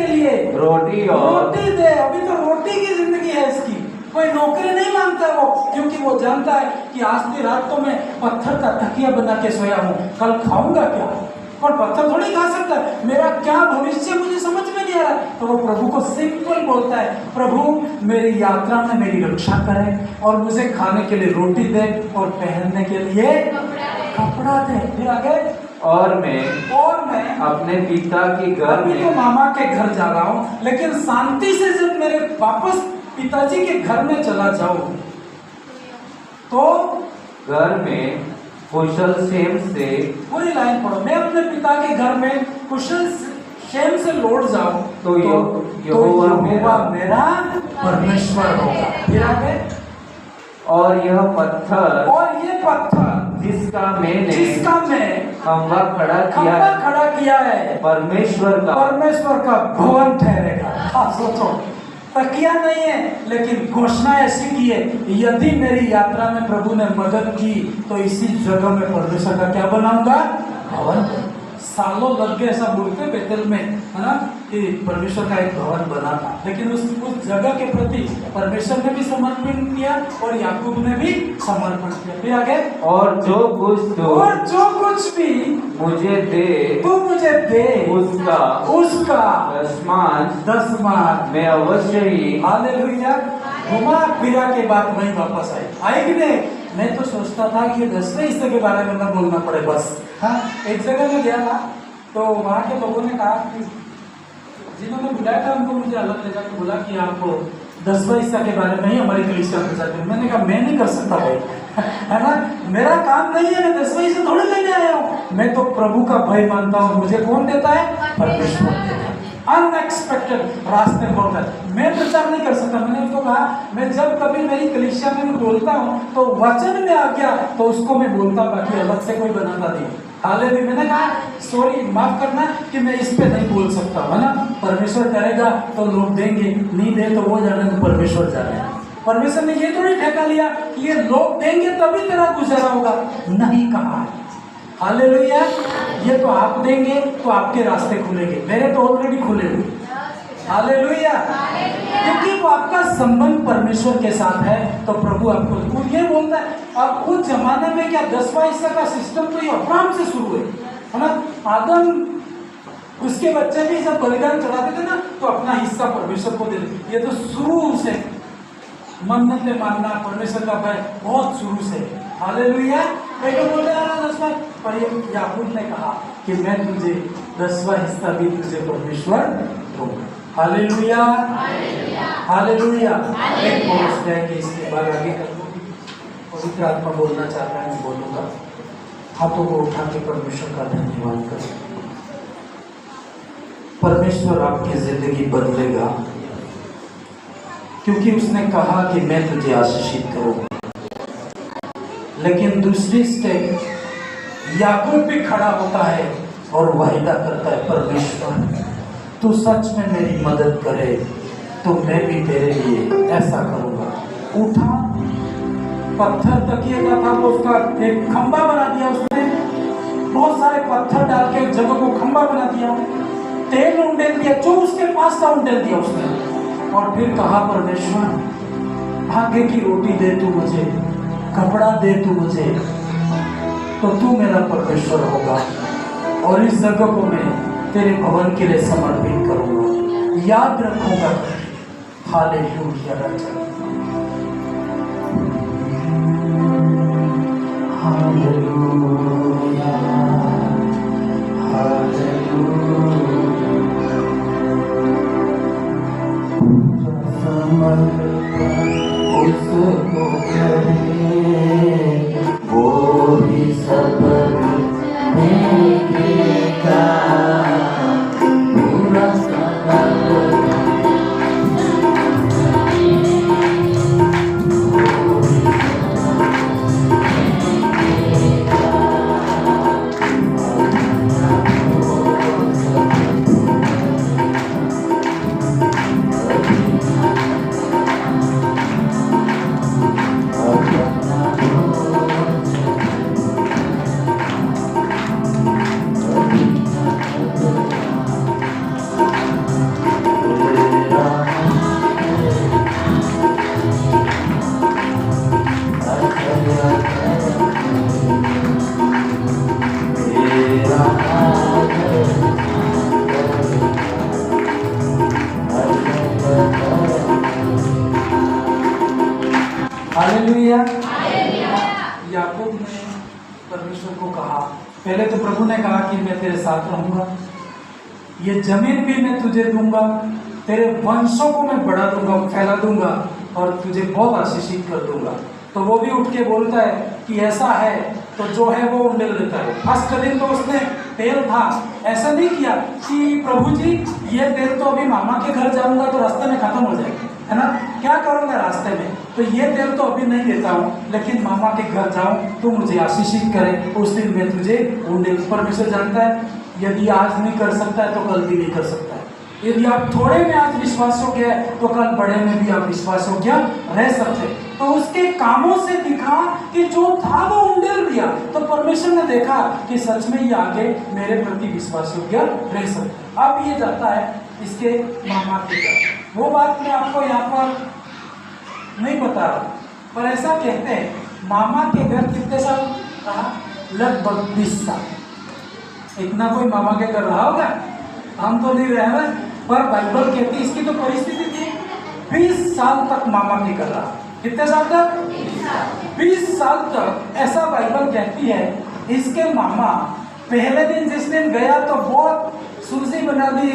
लिए रोटी दे। अभी तो रोटी की जिंदगी है इसकी, कोई नौकरी नहीं मांगता है वो, क्योंकि वो जानता है कि आज की रात तो मैं पत्थर का तकिया बना के सोया हूँ, कल खाऊंगा क्या, और पत्थर थोड़ी खा सकता है, मेरा क्या भविष्य मुझे समझ में नहीं आ रहा। तो वो प्रभु को सिंपल बोलता है, प्रभु मेरी यात्रा में मेरी रक्षा करे और मुझे खाने के लिए रोटी दे और पहनने के लिए कपड़ा दे। फिर आगे, और मैं अपने पिता के घर में, तो मामा के घर जा रहा हूँ, लेकिन शांति से जब मेरे वापस पिताजी के घर में चला जाऊं तो घर में कुशल क्षेम से, पूरी लाइन पढ़ो, मैं अपने पिता के घर में कुशल क्षेम से लौट जाऊं तो यहोवा मेरा परमेश्वर होगा। फिर आगे, और ये पत्थर जिसका मैं खंभा खड़ा किया है परमेश्वर का भवन ठहरेगा। हाँ सोचो, तकिया नहीं है, लेकिन घोषणा ऐसी की है, यदि मेरी यात्रा में प्रभु ने मदद की तो इसी जगह में परमेश्वर का क्या बनाऊंगा, भवन। सालों लग गए ऐसा बोलते बेतेल में, है ना, कि परमेश्वर का एक भवन बना था, लेकिन उस जगह के प्रति परमेश्वर ने भी समर्पण किया और याकूब ने भी समर्पण किया। फिर आगे, और जो कुछ भी मुझे दे उसका दसमांश मैं अवश्य ही। हालेलुया। घुमा फिरा के बात वहीं वापस आई कि नहीं। मैं तो सोचता था कि ये 10वें हिस्से के बारे में ना बोलना पड़े बस। हाँ, एक जगह में गया था तो वहाँ के लोगों ने कहा कि जिन्होंने बुलाया था उनको मुझे अलग ले जाकर बोला कि आपको 10वां हिस्सा के बारे में ही हमारी कलीसिया में जाते हैं। मैंने कहा मैं नहीं कर सकता भाई, है ना, मेरा काम नहीं है, मैं 10वां हिस्सा थोड़ी लेने आया हूँ। मैं तो प्रभु का भय मानता हूँ, मुझे कौन देता है, परमेश्वर देता है। अनएक्सपेक्टेड रास्ते बोलता है, मैं प्रचार नहीं कर सकता। मैंने उसको कहा मैं जब कभी मेरी कलीसिया में बोलता हूँ तो वचन में आ गया तो उसको मैं बोलता, बाकी अलग से कों बनाता नहीं। हालेलुया। मैंने कहा सॉरी, माफ करना कि मैं इस पे नहीं बोल सकता, है ना। परमेश्वर करेगा तो लोग देंगे, नहीं दे तो वो जाने, तो परमेश्वर जाने। परमेश्वर ने ये थोड़ी ठेका लिया कि ये लोग देंगे तभी तेरा गुजारा होगा, नहीं कहा है। हालेलुया। ये तो आप देंगे तो आपके रास्ते खुलेंगे, मेरे तो ऑलरेडी खुले हुए। हालेलुया। क्योंकि वो आपका संबंध परमेश्वर के साथ है तो प्रभु आपको ये बोलता है। अब उस जमाने में क्या 10वां हिस्सा का सिस्टम तो ये अब्राहम से शुरू है ना। आदम उसके बच्चे भी जब बलिदान चढ़ाते थे ना तो अपना हिस्सा परमेश्वर को देते। ये तो शुरू से मन्नतें मानना, परमेश्वर का भय बहुत शुरू से। हालेलुया। बेटे बोले आ रहा 10वां, पर याकूब ने कहा कि मैं तुझे 10वां हिस्सा भी तुझे परमेश्वर दूंगा। हालेलुया। हालेलुया। एक पहुंच जाएंगे, इसके बाद आगे पवित्र आत्मा बोलना चाहता है, मैं बोलूंगा। हाथों को उठा के परमेश्वर का धन्यवाद करें। परमेश्वर आपकी जिंदगी बदलेगा, क्योंकि उसने कहा कि मैं तुझे आशीषित करूंगा। लेकिन दूसरी स्टेप याकूब भी खड़ा होता है और वायदा करता है, परमेश्वर तू सच में मेरी मदद करे तो मैं भी तेरे लिए ऐसा करूंगा। उठा, पत्थर तकिए का था वो, उसका एक खंबा बना दिया उसने, बहुत सारे पत्थर डाल के जगह को खंबा बना दिया, तेल उंडेल दिया, जो उसके पास था उंडेल दिया उसने, और फिर कहा परमेश्वर आगे की रोटी दे तू मुझे, कपड़ा दे तू मुझे, तो तू मेरा परमेश्वर होगा और इस जगह को मैं तेरे भवन के लिए समर्पित करूंगा, याद रखूंगा। हालेलुया। हालेलुया। उसको वो ही सब देखेगा, पूरा पहले तो प्रभु ने कहा कि मैं तेरे साथ रहूंगा, ये जमीन भी मैं तुझे दूंगा, तेरे वंशों को मैं बढ़ा दूंगा, फैला दूंगा और तुझे बहुत आशीषित कर दूंगा। तो वो भी उठ के बोलता है कि ऐसा है तो जो है वो उंडेल देता है। फर्स्ट दिन तो उसने तेल था, ऐसा नहीं किया कि प्रभु जी ये तेल तो अभी मामा के घर जाऊंगा तो रास्ते में खत्म हो जाएगा, है ना, क्या करूंगा रास्ते में, तो ये तेल तो अभी नहीं देता हूँ, लेकिन मामा के घर जाऊं तो मुझे आशीषित करे, उस दिन मैं तुझे उंडेल। परमेश्वर जानता है यदि आज नहीं कर सकता है तो कल भी नहीं कर सकता है। यदि आप थोड़े में आज विश्वास योग्य है तो कल बड़े में भी आप विश्वास योग्य रह सकते। तो उसके कामों से दिखा कि जो था वो उंडेल दिया, तो परमेश्वर ने देखा कि सच में ये आगे मेरे प्रति विश्वास योग्य रह सकते। अब ये जाता है इसके मामा के घर। वो बात मैं आपको यहाँ पर नहीं बता रहा, पर ऐसा कहते हैं मामा के घर कितने साल रहा? लगभग 20 साल। इतना कोई मामा के घर रहा होगा? हम तो नहीं रहे, पर बाइबल कहती है इसकी तो परिस्थिति थी 20 साल तक मामा के घर रहा। कितने साल तक? 20 साल तक ऐसा बाइबल कहती है। इसके मामा पहले दिन जिस दिन गया तो बहुत सुरजी बना दी,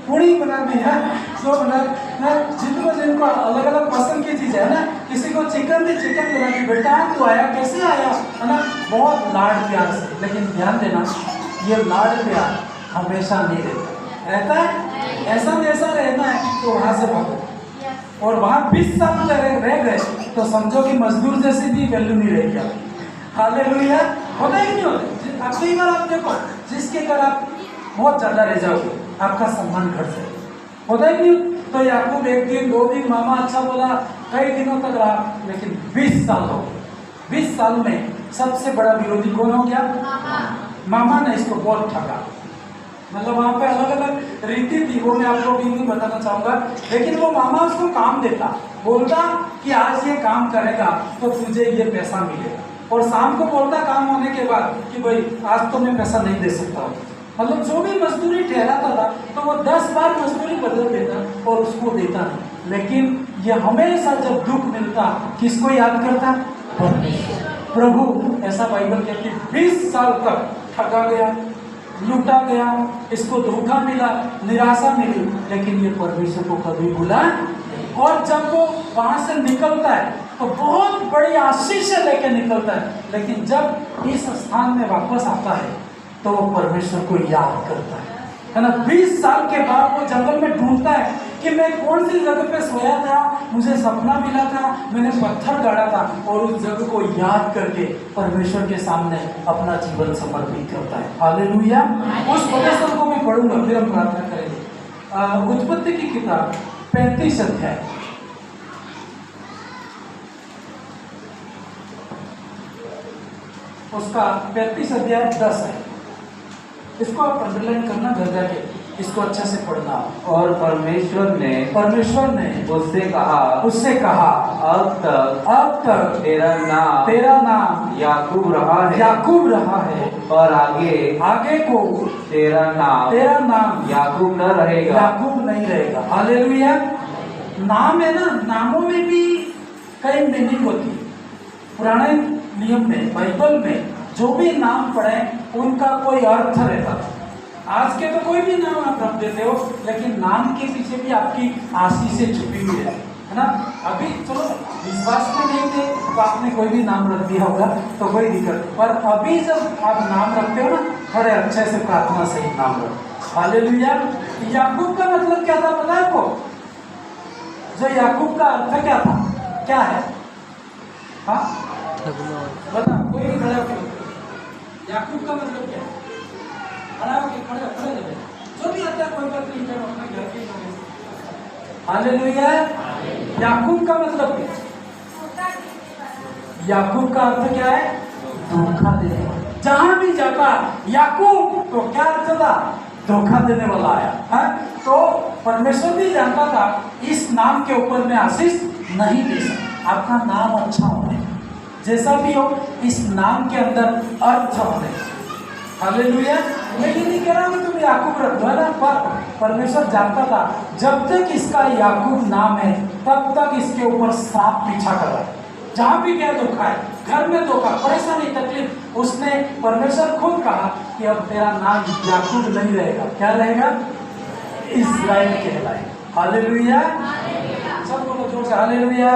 पूड़ी बना दी है, सो बना जिनको अलग अलग पसंद की चीज है ना, किसी को चिकन दी, चिकन बना दी, बेटा तू आया कैसे आया, है ना, बहुत लाड प्यार से। लेकिन ध्यान देना ये लाड प्यार हमेशा नहीं रहता है, ऐसा जैसा रहना है तो वहां से भागो। और वहां 20 साल रह गए तो समझो कि मजदूर जैसी भी वैल्यू नहीं रहेगी। हालेलुया। होता है कि नहीं होता? आप कई बार आप देखो जिसके घर आप बहुत ज्यादा रह जाओगे आपका सम्मान घट जाएगा। होता है कि नहीं? तो याकूब 1 दिन 2 दिन मामा अच्छा बोला, कई दिनों तक रहा, लेकिन 20 साल हो गए। 20 साल में सबसे बड़ा विरोधी कौन हो गया? मामा ने इसको बहुत ठगा। मतलब वहां पे अलग अलग रीति थी, वो मैं आपको भी नहीं बताना चाहूंगा, लेकिन वो मामा उसको काम देता, बोलता कि आज ये काम करेगा तो तुझे ये पैसा मिलेगा, और शाम को बोलता काम होने के बाद कि भाई आज तो मैं पैसा नहीं दे सकता हूँ। मतलब जो भी मजदूरी ठहराता था तो वो 10 बार मजदूरी बदल देता और उसको देता नहीं। लेकिन ये हमेशा जब दुख मिलता किसको याद करता? प्रभु। ऐसा बाइबल कहती 20 साल तक ठगा गया, लूटा गया, इसको धोखा मिला, निराशा मिली, लेकिन ये परमेश्वर को कभी भूला। और जब वो वहां से निकलता है तो बहुत बड़ी आशीष लेके निकलता है, लेकिन जब इस स्थान में वापस आता है तो वो परमेश्वर को याद करता है ना। 20 साल के बाद वो जंगल में ढूंढता है कि मैं कौन सी जगह पे सोया था, मुझे सपना मिला था, मैंने पत्थर गाड़ा था, और उस जगह को याद करके परमेश्वर के सामने अपना जीवन समर्पित करता है। हालेलुया। उस वचन को मैं पढ़ूंगा, फिर हम प्रार्थना करेंगे। उत्पत्ति की किताब 35 अध्याय, उसका 35 अध्याय 10 है। इसको आप अंडरलाइन करना घर जाके, इसको अच्छे से पढ़ना। और परमेश्वर ने उससे कहा अब तक तेरा नाम याकूब रहा है और आगे को तेरा नाम याकूब न रहेगा, याकूब नहीं रहेगा। हालेलुया। नाम है ना, नामों में भी कई मीनिंग होती है। पुराने नियम में, बाइबल में जो भी नाम पढ़े उनका कोई अर्थ रहता था। आज के तो कोई भी नाम आप रख देते हो, लेकिन नाम के पीछे भी आपकी आशीषें छुपी हुई है ना। अभी चलो विश्वास में नहीं थे तो आपने कोई भी नाम रख दिया होगा तो कोई दिक्कत, पर अभी जब आप नाम रखते हो ना, थोड़े अच्छे से प्रार्थना से ही नाम रखो। हालेलुया। याकूब का मतलब क्या था पता है आपको? जो याकूब का अर्थ क्या था, क्या है? हाँ बता, कोई भी खड़ा होकर याकूब का मतलब क्या है? खड़ा होकर जो भी आता है कोई बात नहीं, जब अपने घर के। हालेलुया। याकूब का मतलब क्या? याकूब का अर्थ क्या है? धोखा देने वाला। जहां भी जाता याकूब तो क्या अर्थ था? धोखा देने वाला आया है। तो परमेश्वर भी जानता था इस नाम के ऊपर मैं आशीष नहीं दे सकता। आपका नाम अच्छा होने, जैसा भी हो, इस नाम के अंदर अर्थ होने। हालेलुया। मैं ये नहीं कह रहा कि तुम याकूब रख दो ना, पर परमेश्वर जानता था जब तक इसका याकूब नाम है तब तक इसके ऊपर सांप पीछा कर रहा है। जहां भी गया धोखा है, घर में धोखा, परेशानी, तकलीफ। उसने परमेश्वर खुद कहा कि अब तेरा नाम याकूब नहीं रहेगा, क्या रहेगा? इस्राएल कहलाएगा। हालेलुया, सब बोलो जोर से हालेलुया।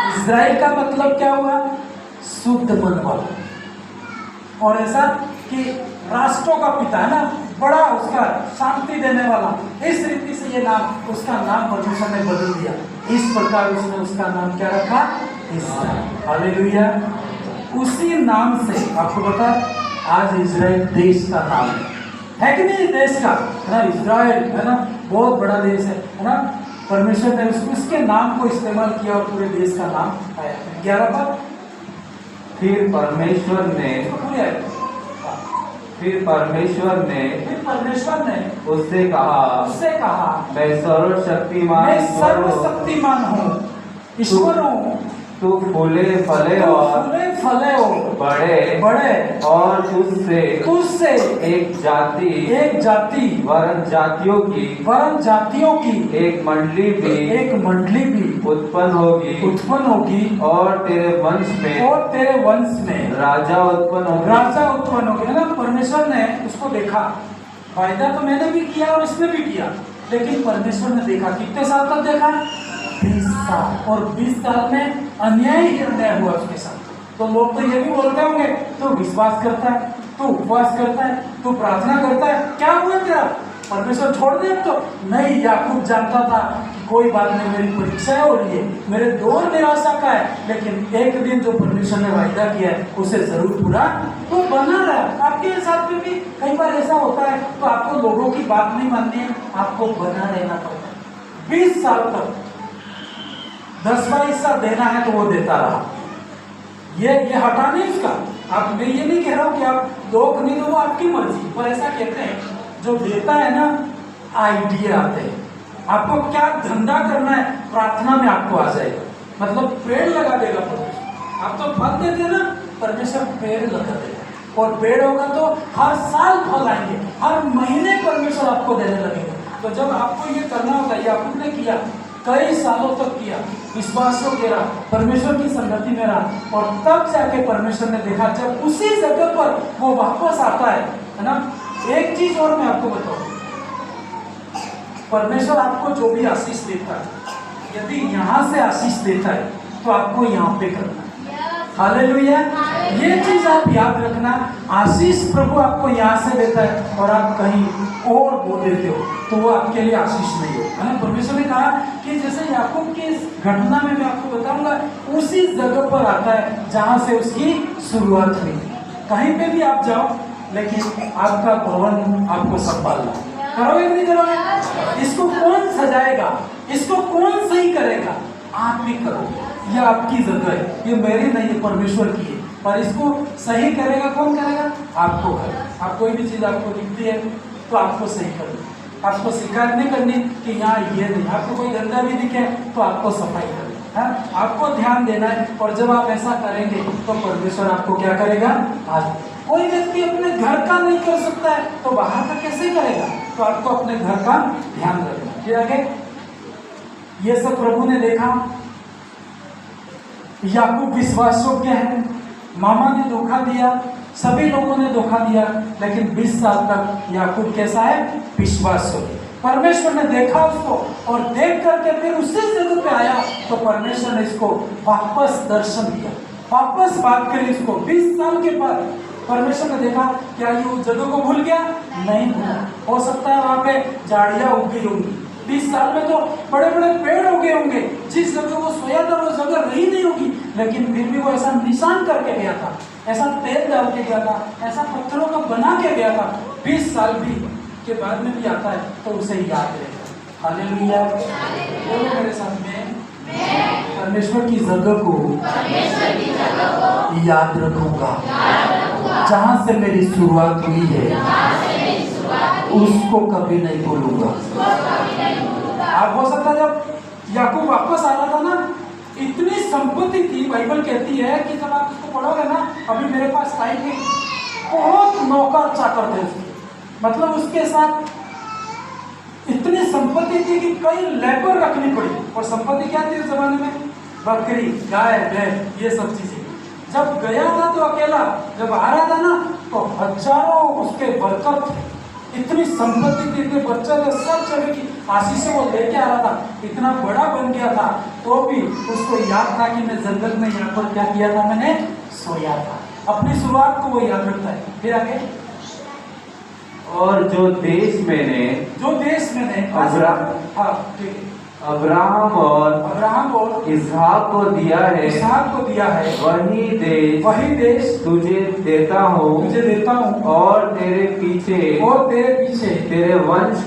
इस्राएल का मतलब क्या हुआ? शुद्ध मन वाला। और ऐसा कि राष्ट्रों का पिता है ना, बड़ा उसका शांति देने वाला। इस रीति से ये नाम, उसका नाम परमेश्वर ने बदल दिया। इस प्रकार उसने उसका नाम क्या रखा? इस्राएल। हालेलुया। उसी नाम से आपको पता आज इजराइल देश का नाम है कि नहीं? देश का है ना, इजराइल है ना, बहुत बड़ा देश है ना। परमेश्वर ने उसके नाम को इस्तेमाल किया और पूरे देश का नाम आया। 11 पर फिर परमेश्वर ने उससे कहा मैं सर्वशक्तिमान हूँ, ईश्वर हूँ। तू फूले फले और बड़े और तुझसे एक जाति वरन जातियों की एक मंडली भी उत्पन्न होगी और तेरे वंश में राजा उत्पन्न होगी। ना परमेश्वर ने उसको देखा, वायदा तो मैंने भी किया और इसने भी किया, लेकिन परमेश्वर ने देखा। कितने साल तक देखा? 20 साल। और 20 साल में अन्याय ही अन्याय हुआ उसके साथ। तो लोग तो ये भी बोलते होंगे, तू विश्वास करता है, तू उपवास करता है, तू प्रार्थना करता है, क्या हुआ तेरा? परमेश्वर छोड़ दे? तो नहीं, याकूब जानता था कि कोई बात नहीं, मेरी परीक्षा हो रही है, मेरे दौर निराशा का है, लेकिन एक दिन जो परमेश्वर ने वायदा किया है उसे जरूर पूरा तो बना रहा। आपके साथ में भी कई बार ऐसा होता है, तो आपको लोगों की बात नहीं माननी है, आपको बना रहना पड़ता है। 20 साल तक 10वां हिस्सा देना है तो वो देता रहा। ये हटा नहीं उसका। आप, मैं ये नहीं कह रहा हूँ कि आप लोग नहीं दो, वो आपकी मर्जी, पर ऐसा कहते हैं जो देता है ना, आइडिया आते हैं। आपको क्या धंधा करना है, प्रार्थना में आपको आ जाएगा। मतलब पेड़ लगा देगा परमेश्वर। आप तो फल देते हैं ना, परमेश्वर पेड़ लगा देगा, और पेड़ होगा तो हर साल फल आएंगे, हर महीने परमेश्वर आपको देने लगेगा। तो जब आपको ये करना होगा, याकूब ने किया, कई सालों तक किया, विश्वासों के रहा, परमेश्वर की संगति में रहा, और तब जाके परमेश्वर ने देखा, जब उसी जगह पर वो वापस आता है ना। एक चीज और मैं आपको बताऊं, परमेश्वर आपको जो भी आशीष देता है, यदि यहाँ से आशीष देता है तो आपको यहाँ पे करना है। हालेलुया। ये चीज आप याद रखना, आशीष प्रभु आपको यहाँ से देता है और आप कहीं और वो देते हो तो वो आपके लिए आशीष नहीं हो, है ना। परमेश्वर ने कहा कि जैसे याकूब की इस घटना में मैं आपको बताऊंगा, उसी जगह पर आता है जहां से उसकी शुरुआत हुई। कहीं पे भी आप जाओ, लेकिन आपका भवन आपको संभालना। करोगे नहीं करोगे? इसको कौन सजाएगा, इसको कौन सही करेगा? आप भी करोगे। यह आपकी जगह है, ये मेरी नहीं है, परमेश्वर की है। पर इसको सही करेगा कौन करेगा? आपको करेगा। आप कोई भी चीज आपको दिखती है तो आपको सही करनी, आपको शिकायत नहीं करनी कि यहाँ ये नहीं। आपको कोई गंदा भी दिखे तो आपको सफाई करनी है, आपको ध्यान देना है। और जब आप ऐसा करेंगे तो परमेश्वर आपको क्या करेगा? आज कोई व्यक्ति अपने घर का नहीं कर सकता है तो बाहर का कैसे करेगा? तो आपको अपने घर का ध्यान रखना। फिर आगे ये सब प्रभु ने देखा, याकूब विश्वास योग्य है, मामा ने धोखा दिया, सभी लोगों ने धोखा दिया, लेकिन 20 साल तक याकूब कैसा है? विश्वास योग्य। परमेश्वर ने देखा उसको, और देख करके फिर उसी जगह पे आया तो परमेश्वर ने इसको वापस दर्शन दिया, वापस बात करी इसको। 20 साल के बाद परमेश्वर ने देखा, क्या ये उस जगह को भूल गया? नहीं भूला। हो सकता है वहां पे झाड़ियां उगी होंगी, 20 साल में तो बड़े बड़े पेड़ उगे होंगे, जिस जगह वो सोया था वो जगह रही नहीं होगी, लेकिन फिर भी वो ऐसा निशान करके गया था, ऐसा तेल डाल के गया था, ऐसा पत्थरों का बना के गया था। 20 साल भी के बाद में भी आता है तो उसे याद रहेगा। हालेलुया। बोलो मेरे साथ में, परमेश्वर की जगह को याद रखूंगा, जहां से मेरी शुरुआत हुई है उसको कभी नहीं भूलूंगा। आप हो सकता है जब याकूब वापस आ रहा था ना, इतनी संपत्ति थी, बाइबल कहती है कि जब आप उसको पढ़ोगे ना, अभी मेरे पास टाइम नहीं, बहुत नौकर चाकर थे उसके, मतलब उसके साथ इतनी संपत्ति थी कि कई लेबर रखनी पड़ी। और संपत्ति क्या थी उस जमाने में? बकरी, गाय, बैल, ये सब चीजें। जब गया था तो अकेला, जब आ रहा था ना तो हजारों उसके बरकत, इतनी संपत्ति थी, इतने बच्चे थे, सब जगह की आशीष से वो लेके आ रहा था, इतना बड़ा बन गया था। तो भी उसको याद था कि मैं जंगल में यहाँ पर क्या किया था, मैंने सोया था। अपनी शुरुआत को वो याद रखता है। फिर आगे, और जो देश मैंने हाँ ठीक है, अब्राहम और इसहाक को दिया है, वही देश तुझे देता हूँ, और तेरे पीछे तेरे वंश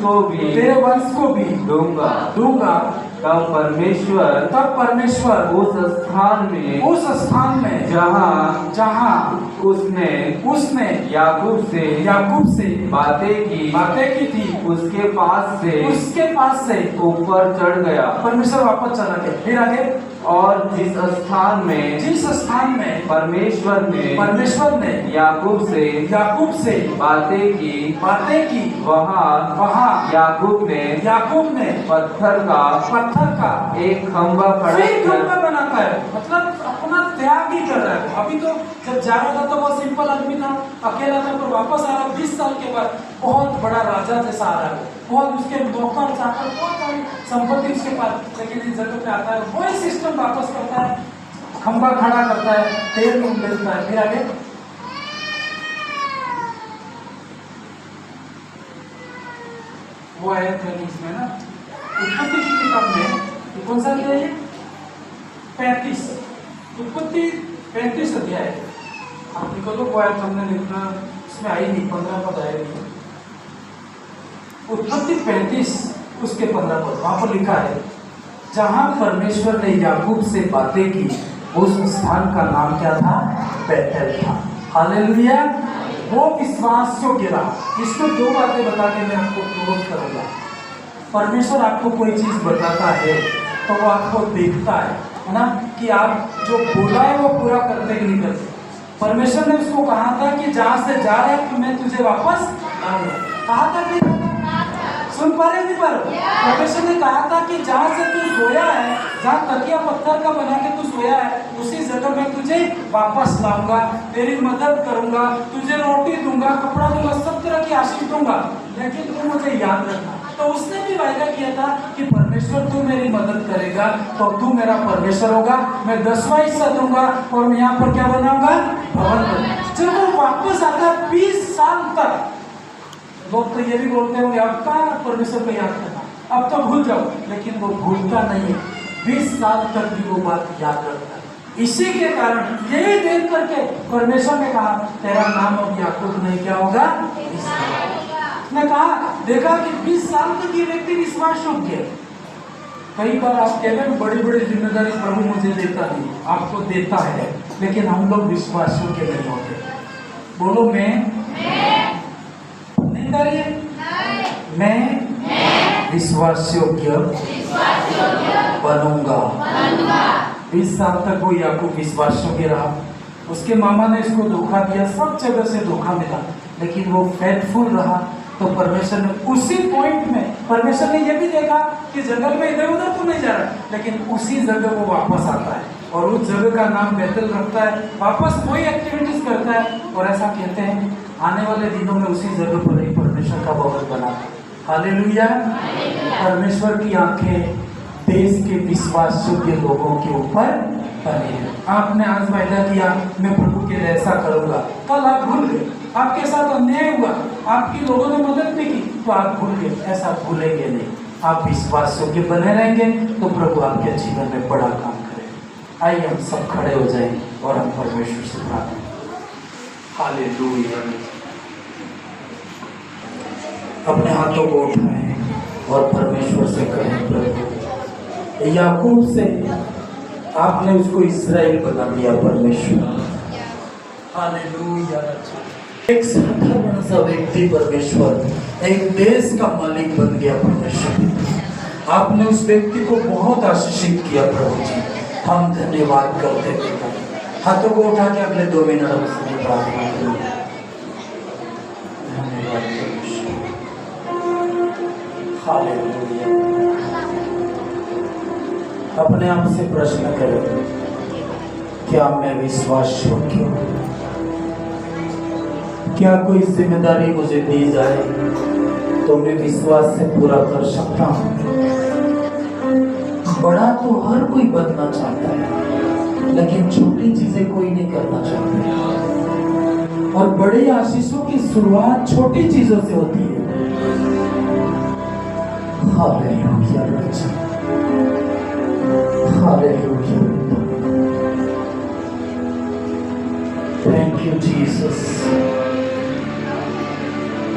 को भी दूंगा। तब परमेश्वर उस स्थान में जहाँ उसने याकूब से बातें की थी, उसके पास से ऊपर चढ़ गया। परमेश्वर वापस चला गया। फिर आगे, और जिस स्थान में परमेश्वर ने याकूब से बातें की, वहाँ याकूब ने पत्थर का एक खंभा बनाता है, मतलब अपना त्याग ही कर रहा है। अभी तो जब जा रहा था तो वो सिंपल आदमी था, अकेला था, पर वापस आ रहा 20 साल के बाद बहुत बड़ा राजा जैसा आ रहा है, बहुत उसके नौकर चाकर, बहुत सारी संपत्ति उसके पास, लेकिन इस जगह पे आता है वही सिस्टम वापस करता है, खंभा खड़ा करता है, तेल मिलता है। फिर आगे, वो है इसमें ना उत्पत्ति की किताब में, कौन सा अध्याय है? 35, उत्पत्ति 35 अध्याय। आप निकलो, वो आयत हमने लिखना, इसमें आई नहीं, 15 पद आए नहीं। उत्पत्ति 35 उसके 15 पद, वहां पर लिखा है, जहां परमेश्वर ने याकूब से बातें की, उस स्थान का नाम क्या था? बेथेल था। हालेलुया। वो विश्वास योग्य रहा। इसमें 2 बातें बता के मैं आपको क्लोज करूंगा। परमेश्वर आपको कोई चीज बताता है तो वो आपको देखता है ना, कि आप जो बोला है वो पूरा करते कि नहीं करते। परमेश्वर ने उसको कहा था कि जहां से जा रहा है तो मैं तुझे वापस लाऊंगा। कहा था कि सुन पा रहे नहीं? पर परमेश्वर ने कहा था कि जहां से तू सोया है, जहां तकिया पत्थर का बना के तू सोया है, उसी जगह मैं तुझे वापस लाऊंगा, तेरी मदद करूंगा, तुझे रोटी दूंगा, कपड़ा दूंगा, सब तरह की आशीष दूंगा, लेकिन तू मुझे याद रखना। तो उसने भी वायदा किया था कि परमेश्वर तू मेरी मदद करेगा तो तू मेरा परमेश्वर होगा, मैं 10वां हिस्सा दूंगा और मैं यहाँ पर क्या बनाऊंगा? भवन बनाऊंगा। जब वो वापस आता 20 साल तक, लोग तो ये भी बोलते होंगे अब कहाँ परमेश्वर को याद करना, अब तो भूल जाओ, लेकिन वो भूलता नहीं है। 20 साल तक भी वो बात याद रखता है। इसी के कारण यही देख करके परमेश्वर ने कहा तेरा नाम अब याकूब नहीं क्या होगा? ने कहा, देखा कि 20 साल तक ये व्यक्ति विश्वास योग्य है। कई बार आप कहते हैं बड़ी बड़ी जिम्मेदारी प्रभु मुझे देता नहीं, आपको देता है, लेकिन हम लोग विश्वास योग्य नहीं होते। बोलो मैं नहीं करिए, मैं विश्वास योग्य बनूंगा। 20 साल तक वो याकूब विश्वास योग्य रहा। उसके मामा ने इसको धोखा दिया, सब जगह से धोखा मिला, लेकिन वो फेथफुल रहा। तो परमेश्वर ने उसी पॉइंट में, परमेश्वर ने ये भी देखा कि जंगल में इधर उधर तो नहीं जा रहा, लेकिन उसी जगह वो वापस आता है और उस जगह का नाम बेथेल रखता है, वापस वही एक्टिविटीज करता है। और ऐसा कहते हैं आने वाले दिनों में उसी जगह पर ही परमेश्वर का भवन बना। हालेलुया। परमेश्वर की आंखें देश के विश्वास योग्य लोगों के ऊपर बनी है। आपने आज वायदा किया मैं प्रभु के लिए ऐसा करूंगा, कल आप भूल गए, आपके साथ अन्याय हुआ, आपकी लोगों ने मदद नहीं की तो आप भूल गए। ऐसा भूलेंगे नहीं, आप विश्वास योग्य बने रहेंगे तो प्रभु आपके जीवन में बड़ा काम करेगा। आइए हम सब खड़े हो जाएं और हम परमेश्वर से प्रार्थना। हालेलुया। अपने हाथों को उठाएं और परमेश्वर से कहें, प्रभु याकूब से आपने उसको इस्राएल बना दिया परमेश्वर। हालेलुया। एक साधारण सा व्यक्ति परमेश्वर एक देश का मालिक बन गया परमेश्वर। आपने उस व्यक्ति को बहुत आशीषित किया प्रभु जी, हम धन्यवाद करते हैं। हाथों को उठा के अगले 2 मिनट उससे प्रार्थना करें। धन्यवाद परमेश्वर। हालेलुया। अपने आप से प्रश्न करें, क्या मैं विश्वास योग्य हूँ? क्या कोई जिम्मेदारी मुझे दी जाए तो मैं विश्वास से पूरा कर सकता हूँ? बड़ा तो हर कोई बनना चाहता है, लेकिन छोटी चीजें कोई नहीं करना चाहता। और बड़ी आशीषों की शुरुआत छोटी चीजों से होती है। हालेलुया बच्चा, हालेलुया। Thank you Jesus.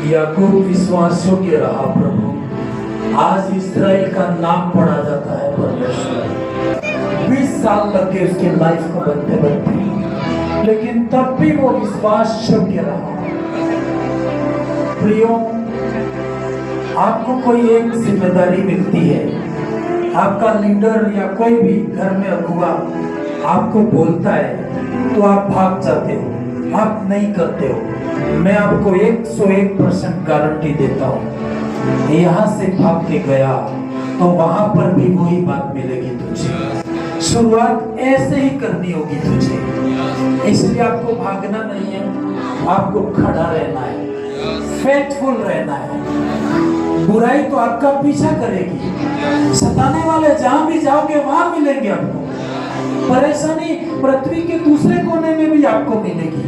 याकूब विश्वास योग्य रहा प्रभु। आज इस्राएल का नाम पढ़ा जाता है परमेश्वर। 20 साल लग गए उसके लाइफ को बनते बनते, लेकिन तब भी वो विश्वास योग्य रहा। प्रियो, आपको कोई एक जिम्मेदारी मिलती है, आपका लीडर या कोई भी घर में अगुआ आपको बोलता है तो आप भाग जाते हो, आप नहीं करते हो। मैं आपको 101% गारंटी देता हूँ, यहाँ से भाग के गया तो वहां पर भी वही बात मिलेगी तुझे। शुरुआत ऐसे ही करनी होगी तुझे, इसलिए आपको भागना नहीं है, आपको खड़ा रहना है, फेथफुल रहना है। बुराई तो आपका पीछा करेगी, सताने वाले जहां भी जाओगे वहां मिलेंगे आपको। परेशानी पृथ्वी के दूसरे कोने में भी आपको मिलेगी,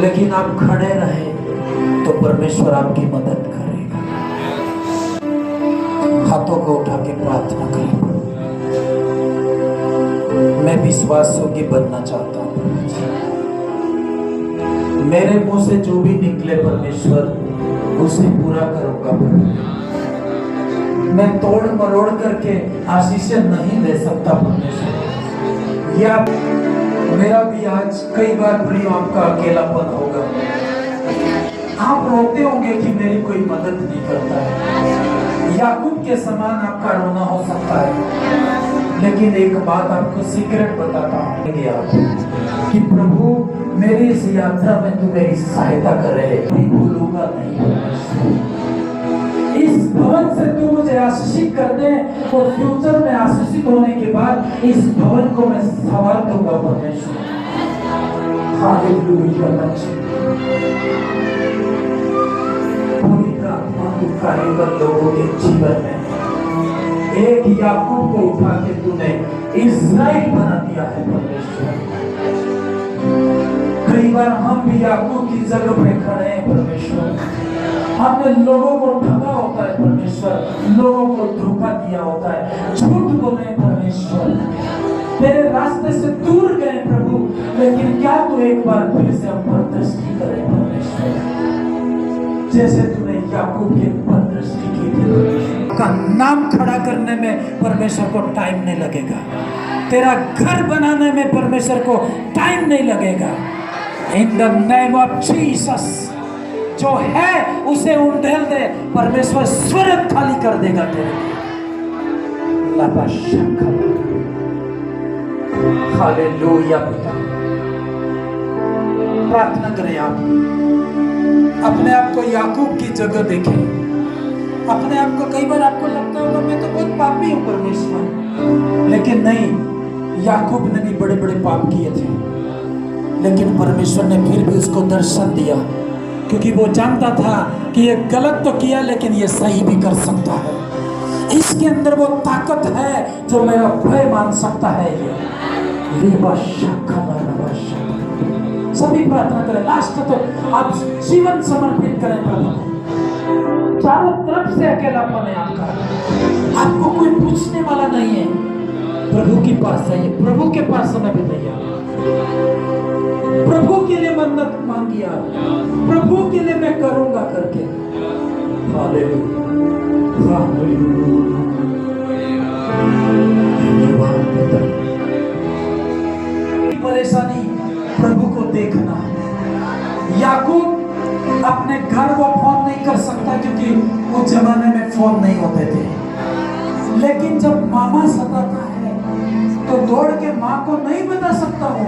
लेकिन आप खड़े रहे तो परमेश्वर आपकी मदद करेगा। हाथों को उठा के प्रार्थना करें, मैं विश्वास योग्य बनना चाहता हूँ। मेरे मुंह से जो भी निकले परमेश्वर उसे पूरा करूंगा। मैं तोड़ मरोड़ करके आशीषें नहीं दे सकता परमेश्वर। या मेरा भी आज कई बार प्रिय आपका अकेलापन होगा, आप रोते होंगे कि मेरी कोई मदद नहीं करता है। याकूब के समान आपका रोना हो सकता है, लेकिन एक बात आपको सीक्रेट बताता हूँ कि प्रभु मेरी इस यात्रा में तू मेरी सहायता करे, नहीं भूलूंगा नहीं। इस भवन से तू मुझे आशीषित कर दे और फ्यूचर में आशीषित होने के बाद इस भवन को मैं संवार दूंगा परमेश्वर। हालेलुया। पवित्र आत्मा तू कार्य कर लोगों के जीवन में। एक याकूब को उठा के तूने इस्राएल बना दिया है परमेश्वर। कई बार हम भी याकूब की जगह पे खड़े हैं परमेश्वर। हमने लोगों को ठगा होता है परमेश्वर, लोगों को धोखा दिया होता है, झूठ बोले परमेश्वर, तेरे रास्ते से दूर गए प्रभु। लेकिन क्या तू एक बार फिर से हम पर दृष्टि करे परमेश्वर, जैसे तूने याकूब के पर दृष्टि की थी। का नाम खड़ा करने में परमेश्वर को टाइम नहीं लगेगा, तेरा घर बनाने में परमेश्वर को टाइम नहीं लगेगा। In the name of Jesus, जो है उसे उंडेल दे, परमेश्वर स्वर्ग खाली कर देगा तेरे। हालेलुया। पिता, प्रार्थना करें, आप अपने आप को याकूब की जगह देखें। अपने आप को, कई बार आपको लगता होगा मैं तो बहुत पापी हूं परमेश्वर, लेकिन नहीं, याकूब ने भी बड़े बड़े पाप किए थे, लेकिन परमेश्वर ने फिर भी उसको दर्शन दिया, क्योंकि वो जानता था कि ये गलत तो किया लेकिन ये सही भी कर सकता है। इसके अंदर वो ताकत है जो मेरा भय मान सकता है। सभी प्रार्थना करें, लास्ट तो आप जीवन समर्पित करें प्रभु। चारों तरफ से अकेलापन है आपका, आपको कोई पूछने वाला नहीं है। प्रभु के पास आइए, प्रभु के पास समय बिताइए, प्रभु के लिए मन्नत मांगी आप, प्रभु के लिए मैं करूंगा करके। Hallelujah, hallelujah. परेशानी प्रभु को देखना। याकूब अपने घर को फोन नहीं कर सकता क्योंकि उस जमाने में फोन नहीं होते थे, लेकिन जब मामा सताता है तो दौड़ के माँ को नहीं बता सकता वो,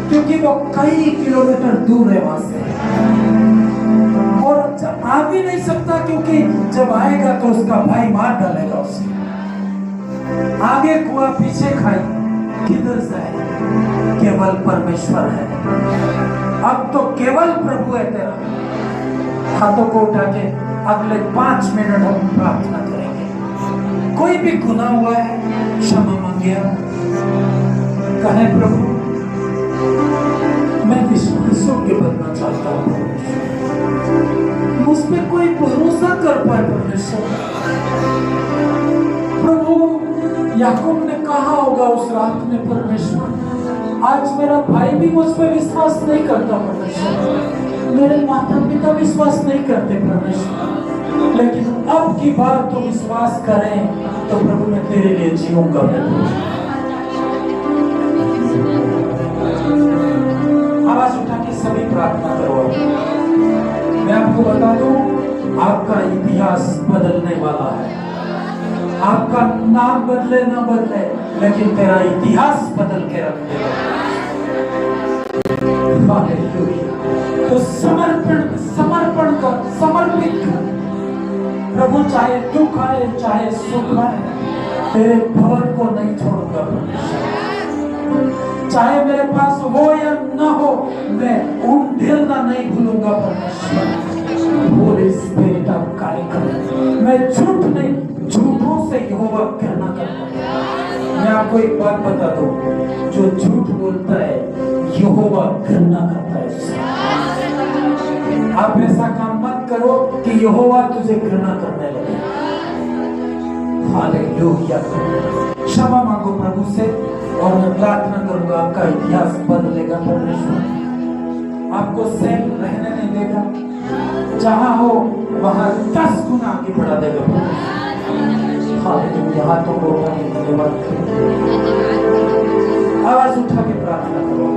क्योंकि वो कई किलोमीटर दूर है वहां से, और जब आ भी नहीं सकता क्योंकि जब आएगा तो उसका भाई मार डालेगा उसे। आगे कुआ पीछे खाई, किधर जाए? केवल परमेश्वर है। अब तो केवल प्रभु है तेरा। हाथों को उठा के अगले 5 मिनट हम प्रार्थना करेंगे। कोई भी गुनाह हुआ है, क्षमा मांगे, कहे प्रभु मैं विश्वासयोग्य बनना चाहता हूँ, मुझ पे कोई भरोसा कर पाए परमेश्वर। प्रभु याकूब ने कहा होगा उस रात में, परमेश्वर आज मेरा भाई भी मुझ पे विश्वास नहीं करता परमेश्वर, मेरे माता पिता विश्वास नहीं करते परमेश्वर, लेकिन अब की बार तो विश्वास करें तो प्रभु मैं तेरे लिए जीऊंगा। आवाज उठा के सभी प्रार्थना करो। मैं आपको बता दूं, आपका इतिहास बदलने वाला है। आपका नाम बदले ना बदले, लेकिन तेरा इतिहास बदल के रख देगा। तो समर्पण कर, समर्पित कर। प्रभु चाहे दुख आए चाहे सुख आए, तेरे भवन को नहीं छोड़ूंगा। चाहे मेरे पास हो या ना हो, मैं उंडेलना नहीं भूलूंगा परमेश्वर। होली स्पिरिट ऑफ कार्य कर। मैं झूठ नहीं, झूठों से यहोवा कहना करता है। मैं आपको एक बात बता दूं, जो झूठ बोलता है यहोवा घृणा करता है उससे। आप ऐसा काम मत करो कि यहोवा तुझे घृणा करने लगे। हालेलुया। क्षमा मांगो प्रभु से और मैं प्रार्थना करूंगा आपका इतिहास बदलेगा परमेश्वर। आपको सेफ रहने नहीं देगा, जहां हो वहां 10 गुना आगे बढ़ा देगा परमेश्वर। हालेलुया। हाथों को उठा के धन्यवाद करो, आवाज उठा के प्रार्थना करो।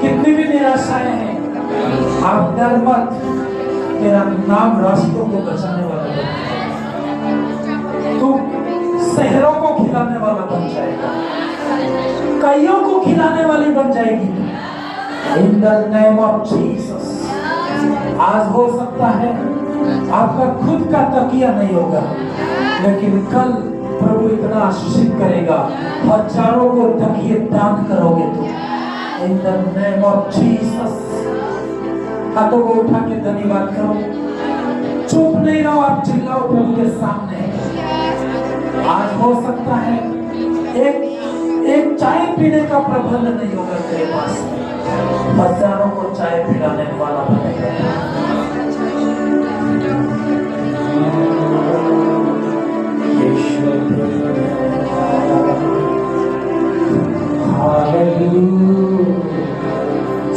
कितनी भी निराशाएं हैं, आप डर मत, तेरा नाम राष्ट्रों को बचाने वाला है। तू शहरों को खिलाने वाला बन जाएगा, कईयों को खिलाने वाली बन जाएगी। In the name of Jesus. आज हो सकता है आपका खुद का तकिया नहीं होगा, लेकिन कल प्रभु इतना आशीषित करेगा, हजारों को तकिए दान करोगे तुम। In the name of Jesus. हाथों को उठा के धन्यवाद करो। चुप नहीं रहो, आप चिल्लाओ प्रभु के सामने। आज हो सकता है एक चाय पीने का प्रबंध नहीं होगा तेरे पास, हजारों को चाय पिलाने वाला बनेगा।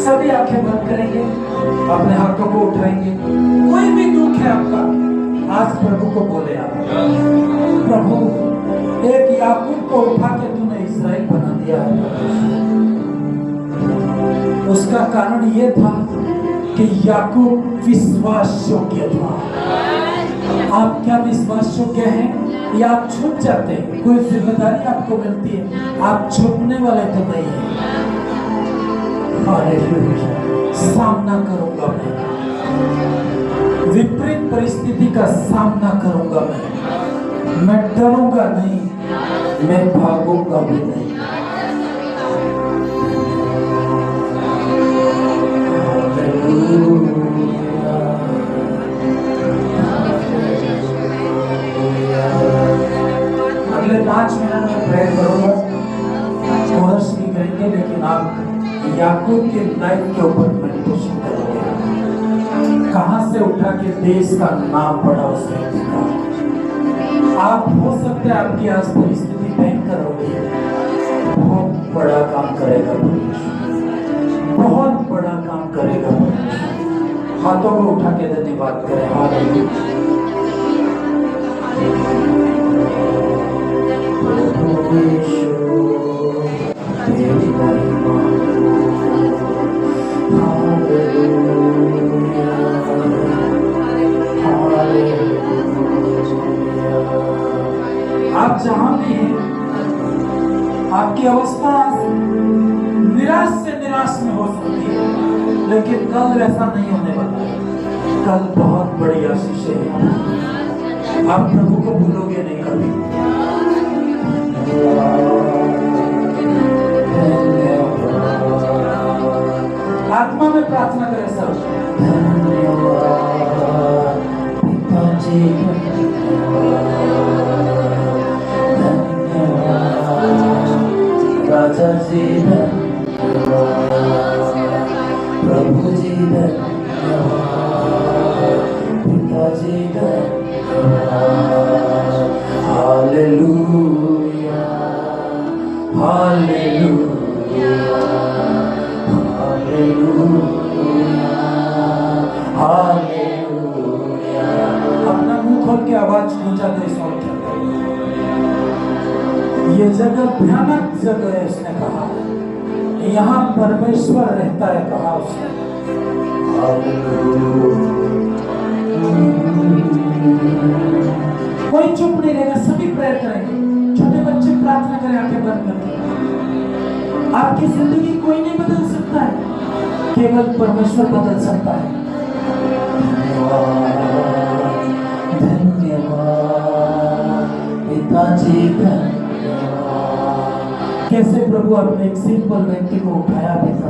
सभी आंखें बंद करेंगे, अपने हाथों को उठाएंगे। कोई भी दुख है आपका, आज प्रभु को बोले आप, प्रभु एक याकूब को उठा के तूने इस्राएल बना दिया है। उसका कारण यह था कि याकूब विश्वास योग्य था। आप क्या विश्वास योग्य हैं या आप छुप जाते हैं? कोई जिम्मेदारी आपको मिलती है, आप छुपने वाले तो नहीं है। हालेलुया। सामना करूंगा मैं, विपरीत परिस्थिति का सामना करूंगा मैं डरूंगा नहीं, मैं भागूंगा भी नहीं। अगले 5 मिनट में प्रेयर करूंगा, कोरस भी करेंगे, लेकिन आप याकूब के लाइफ के ऊपर मेडिटेशन करोगे। कहां से उठा के देश का नाम पड़ा उस व्यक्ति का। आप हो सकते हैं आपकी आज परिस्थिति भयंकर हो गई है, बहुत बड़ा काम करेगा परमेश्वर, बहुत बड़ा काम करेगा परमेश्वर। हाथों को उठा के धन्यवाद करें। हालेलुया। तेरी महिमा, आप जहां भी हैं, आपकी अवस्था निराश से निराश में हो सकती है, लेकिन कल वैसा नहीं होने वाला है। कल बहुत बड़ी आशीष है। आप प्रभु को भूलोगे नहीं कभी। ये जगह भयानक जगह है, उसने कहा यहाँ परमेश्वर रहता है, कहा उसने। कोई चुप नहीं रहेगा, सभी प्रेयर करेंगे। छोटे बच्चे प्रार्थना करें आंखें बंद करके। आपकी जिंदगी कोई नहीं बदल सकता है, केवल परमेश्वर बदल सकता है। धन्यवाद पिताजी, कैसे प्रभु आपने एक सिंपल व्यक्ति को उठाया पिता,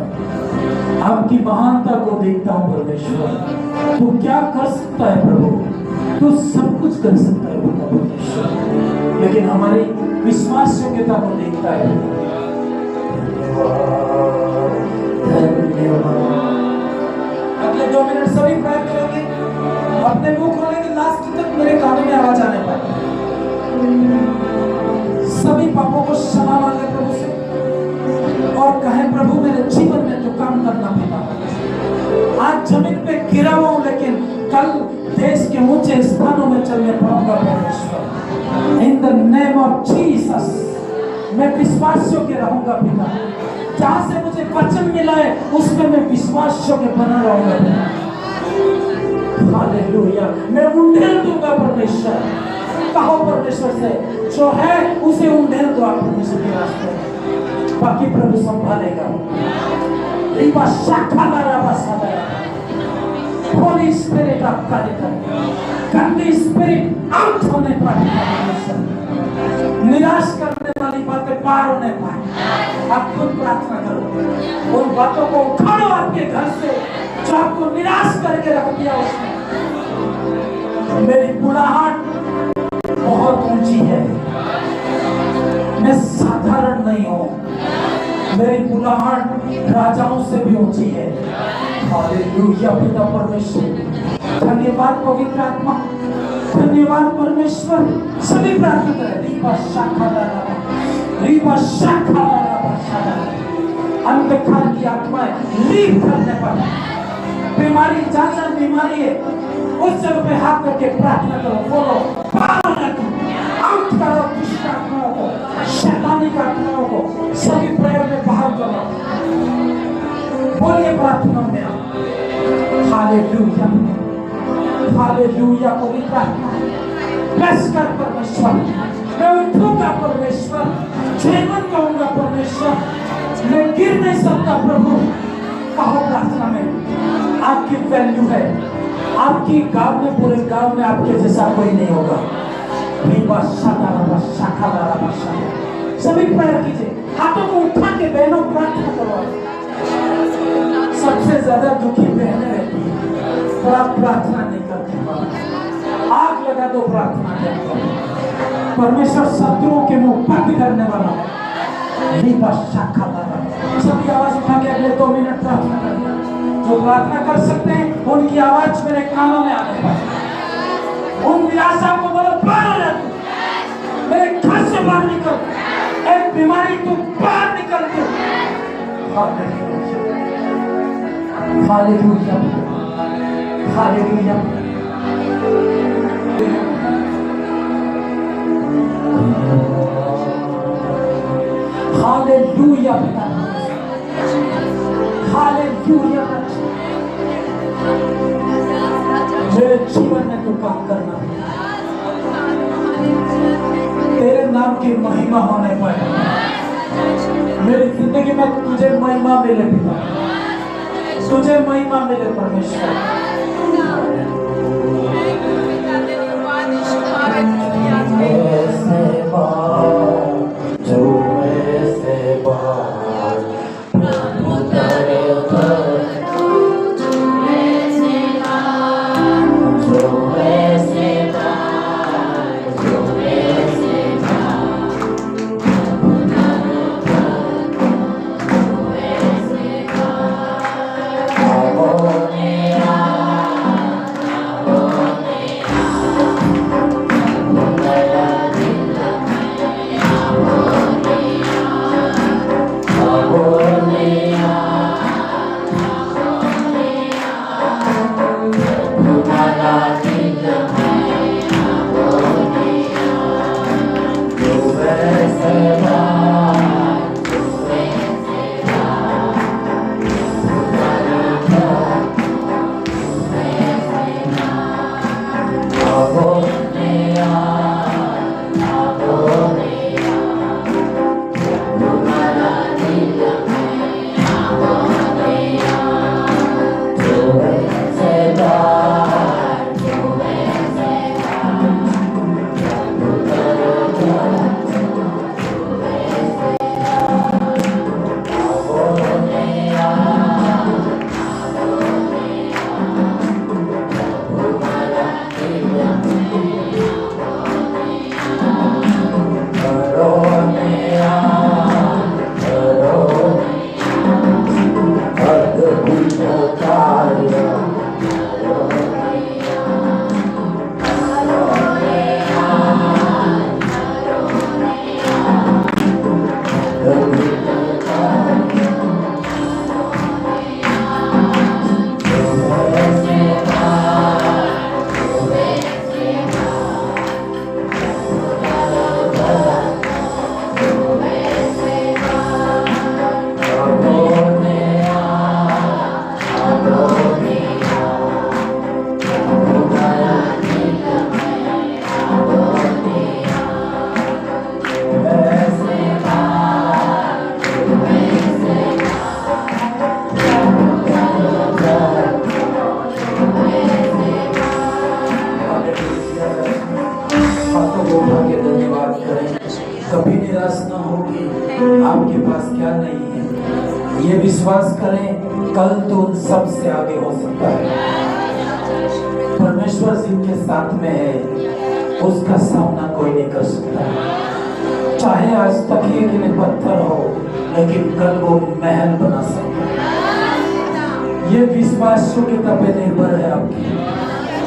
आपकी महानता को देखता हूँ परमेश्वर। तू क्या कर सकता है प्रभु, तू सब कुछ कर सकता है पिता परमेश्वर, लेकिन हमारी विश्वास योग्यता को देखता है। अगले 2 मिनट सभी प्रार्थना करेंगे, अपने मुंह खोलेंगे, लास्ट तक मेरे कानों में आवाज आने पाए। सभी पापों को क्षमा मांगे प्रभु से और कहें प्रभु मेरे जीवन में तो काम करना पिता। आज जमीन पे गिरा हुआ हूं, लेकिन कल देश के ऊंचे स्थानों में चलने पाऊंगा परमेश्वर। In the name of Jesus मैं विश्वास योग्य रहूंगा पिता। जहां से मुझे वचन मिला है उसमें मैं विश्वास योग्य बना रहूंगा। हालेलुया, मैं उंडेल दूंगा परमेश्वर। कहो परमेश्वर से, जो है उसे उंडेल दो आप परमेश्वर के रास्ते, बाकी प्रभु संभालेगा। रिबा शाखा लारा सादा, होली स्पिरिट आप कार्य करें, गंदी स्पिरिट आउट होने पाए, निराश करने वाली बातें पार होने पाए। आप खुद प्रार्थना करो, उन बातों को उखाड़ो आपके घर से जो आपको निराश करके रख दिया उसने। मेरी बुढ़ाहट बहुत ऊंची है, मैं साधारण नहीं हूं, मेरी बुढ़ाहट राजाओं से भी ऊंची है। हालेलुया पिता परमेश्वर, धन्यवाद पवित्र आत्मा, धन्यवाद परमेश्वर। सभी प्रार्थना करें। रीबा शाखा लारा, रीबा शाखा लारा, अंधकार की आत्माएं लीव करने पर, बीमारी जहाँ बीमारी है उस जगह पे हाथ करके प्रार्थना करो, बोलो आउट करो दुष्ट आत्माओं को, शैतानी आत्माओं को, सभी प्रेयर में बाहर करो। बोलिए प्रार्थना में हालेलुया, हालेलुया पवित्र आत्मा, ब्लेस कर परमेश्वर। मैं उठूंगा परमेश्वर, जीवन कहूंगा परमेश्वर, मैं गिर नहीं सकता प्रभु। कहो प्रार्थना में, आपकी वैल्यू है, आपकी गांव में, पूरे गांव में आपके जैसा कोई नहीं होगा। सभी प्रेयर कीजिए, हाथों को उठा के बहनों प्रार्थना करो। सबसे ज्यादा दुखी बहनें रहती है, तो आप प्रार्थना नहीं करते, आग लगा दो प्रार्थना करते। परमेश्वर शत्रुओं के मुंह बंद करने वाला है। सभी आवाज उठा के अगले 2 मिनट प्रार्थना करें। जो प्रार्थना कर सकते हैं उनकी आवाज मेरे कानों में आने पाए। उन निराशा को बोलो बाहर आ तू, मेरे घर से बाहर निकल, एक बीमारी तू बाहर निकल तू। Hallelujah, hallelujah, hallelujah, hallelujah. मेरे जीवन में तू काम करना, तेरे नाम की महिमा होने पाए। मेरी जिंदगी में तुझे महिमा मिले पिता, तुझे महिमा मिले परमेश्वर। Yeah. कभी निराश ना होगी। आपके पास क्या नहीं है, ये विश्वास करें, कल तो उन सब से आगे हो सकता है। परमेश्वर जिनके साथ में है उसका सामना कोई नहीं कर सकता। चाहे आज तक ये कि पत्थर हो, लेकिन कल वो महल बना सकता है। ये विश्वास योग्यता पे निर्भर है आपकी।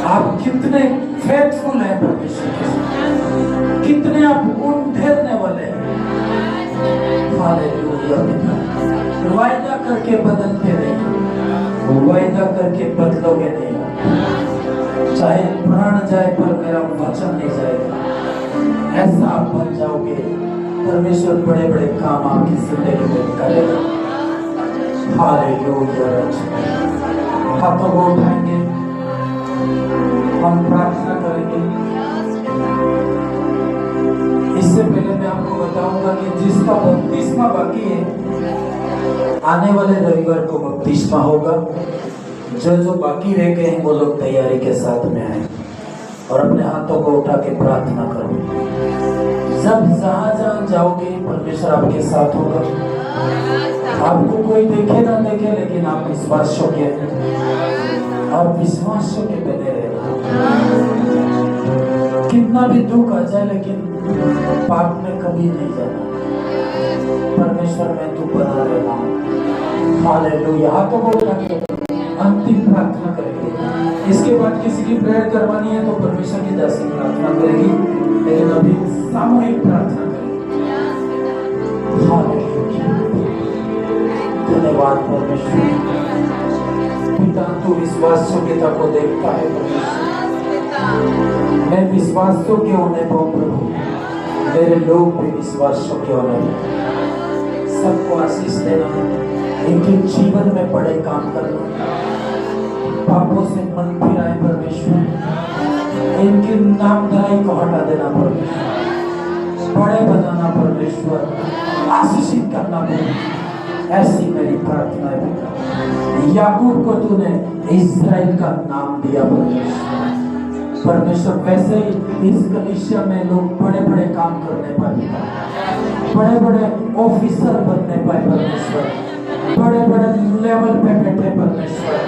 आप कितने फेथफुल हैं परमेश्वर के साथ, कितने आप उन ठहरने वाले हैं। हालेलुया। वायदा करके बदलते नहीं, वायदा करके बदलोगे नहीं। चाहे प्राण जाए पर मेरा वचन नहीं जाएगा, ऐसा आप बन जाओगे। परमेश्वर बड़े बड़े काम आपकी जिंदगी में करेगा। हालेलुया। हाथों को उठाएंगे, हम प्रार्थना करेंगे। इससे पहले मैं आपको बताऊंगा कि जिसका बपतिस्मा बाकी है, आने वाले रविवार को बपतिस्मा होगा। जो बाकी रह गए हैं वो लोग तैयारी के साथ में आए और अपने हाथों को उठा के प्रार्थना करो। जब जहां जाओगे परमेश्वर आपके साथ होगा। आपको कोई देखे ना देखे, लेकिन आप विश्वास योग्य हैं। आप विश्वास योग्य बने रहना। कितना भी दुख आ जाए, लेकिन पाप में कभी नहीं जाना। परमेश्वर में तू बना रहना। हालेलुया। हाथों को उठा के अंतिम प्रार्थना करेंगे। इसके बाद किसी की प्रेयर करवानी है तो परमेश्वर की दासी प्रार्थना करेगी, लेकिन अभी सामूहिक प्रार्थना करेंगे। हालेलुया। धन्यवाद परमेश्वर। पिता तू विश्वास योग्यता को देखता है परमेश्वर। मैं विश्वास योग्य होने पाऊं प्रभु, मेरे लोग भी विश्वास योग्य होने पाऊं। सबको आशीष देना, इनके जीवन में बड़े काम करना, पापों से मन फिराए परमेश्वर। इनकी नामधराई को हटा देना परमेश्वर, बड़े बनाना परमेश्वर, आशीषित करना परमेश्वर। ऐसी मेरी प्रार्थना है बेटा। याकूब को तूने इस्राएल का नाम दिया परमेश्वर। परमेश्वर वैसे ही इस कलीसिया में लोग बड़े बड़े काम करने पाए, बड़े बड़े ऑफिसर बनने पाए परमेश्वर, बड़े बड़े लेवल पे बैठे परमेश्वर।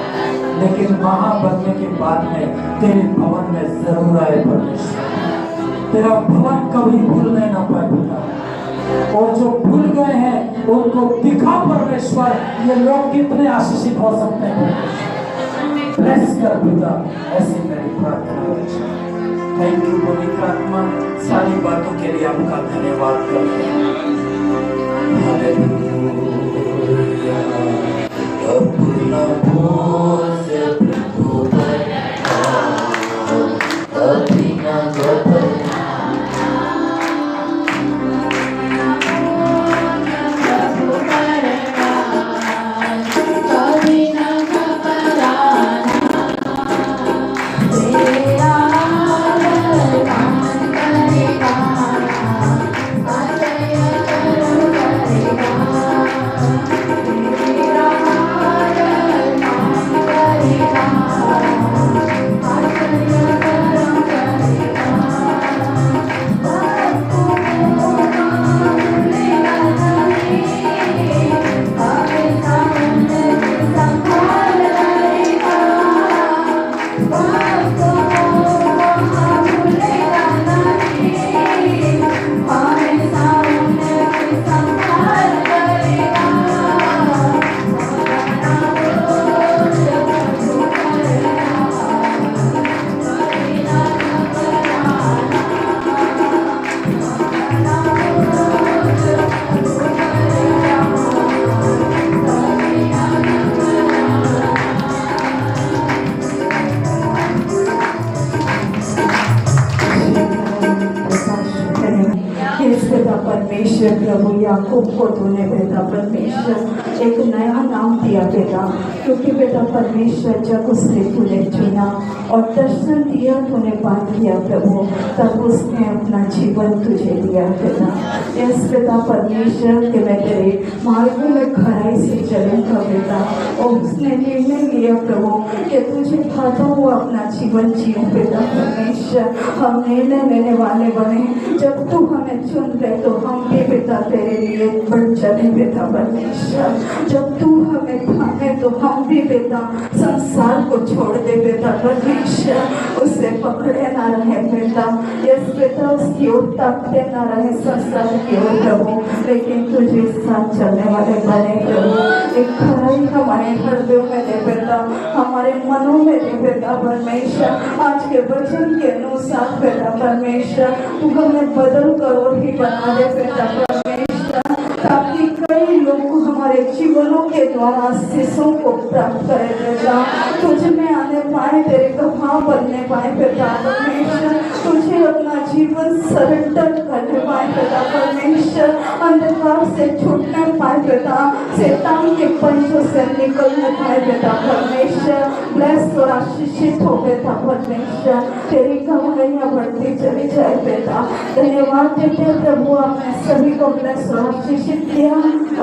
लेकिन वहां बनने के बाद में तेरे भवन में जरूर आए परमेश्वर। तेरा भवन कभी भूलने ना पाए पिता। और जो भूल गए हैं उनको दिखा परमेश्वर, ये लोग कितने आशीषित हो सकते हैं परमेश्वर। ब्लेस कर पिता, ऐसी मेरी प्रार्थना है। थैंक यू पवित्र आत्मा, सारी बातों के लिए आपका धन्यवाद करते हैं। हालेलुया। अपना बोझ प्रभु पर कभी न घबराना। परमेश्वर प्रभु याकूब को तूने बेटा परमेश्वर एक नया नाम दिया बेटा, क्योंकि बेटा परमेश्वर जब उसने तूने चुना और दर्शन दिया, तूने बात किया प्रभु, तब उसने अपना जीवन तुझे दिया बेटा। यस बेटा परमेश्वर के मैं तेरे मार्गों में खराई से चलूंगा बेटा। और उसने निर्णय लिया प्रभु कि तुझे खाता हुआ अपना जीवन जियो बेटा परमेश्वर। हम निर्णय लेने वाले बने जब तू हमें चुन रहे तो हम भी पिता तेरे लिए बढ़ चले पिता परमेश्वर। जब तू हमें थामे तो हम भी पिता संसार को छोड़ दे पिता परमेश्वर, उसे पकड़े ना रहे पिता, यस पिता उसकी ओर ताकते ना रहे संसार की ओर प्रभु, लेकिन तुझे साथ चलने वाले बने प्रभु। एक खराई हमारे हृदयों में दे पिता, हमारे मनों में दे पिता परमेश्वर। आज के वचन के अनुसार पिता परमेश्वर तू हमें बदल कर और ही बना दे पिता परमेश्वर, ताकि कई लोग हमारे जीवनों के द्वारा आशीषों को प्राप्त करे पिता, तुझ में आने पाए, तेरे गवाह बनने पाए पिता परमेश्वर, तुझे अपना जीवन सरेंडर करने पाए पिता परमेश्वर, अंधकार से छूटने पाए पिता, शैतान के पंचों से निकलने पाए पिता परमेश्वर। ब्लेस और आशीषित हो पिता परमेश्वर, तेरी गवाहियाँ बढ़ती चली जाए पिता। धन्यवाद देते हैं प्रभु, आपने सभी को ब्लेस और आशीषित किया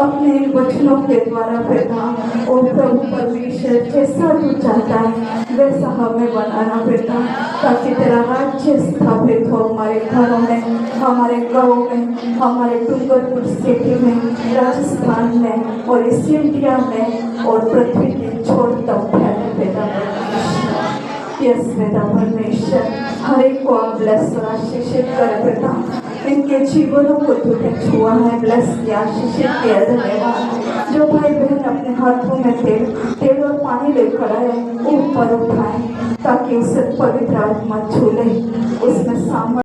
अपने इन वचनों के द्वारा पिता। ओ प्रभु परमेश्वर, जैसा तू चाहता है वैसा हमें बनाना पिता, ताकि तेरा राज्य स्थापित हो हमारे घरों में, हमारे गाँव में, हमारे डूंगरपुर सिटी में, राजस्थान में और इस इंडिया में और पृथ्वी की छोर तक फैले पिता परमेश्वर। यस पिता परमेश्वर, हर एक को आप ब्लेस और आशीषित कर पिता, इनके जीवनों को तूने छुआ है, ब्लेस किया, आशीषित किया। धन्यवाद। जो भाई बहन अपने हाथों में तेल और पानी लेकर आए ऊपर उठाए, ताकि उसे पवित्र आत्मा छू ले, उसमें सामर्थ्य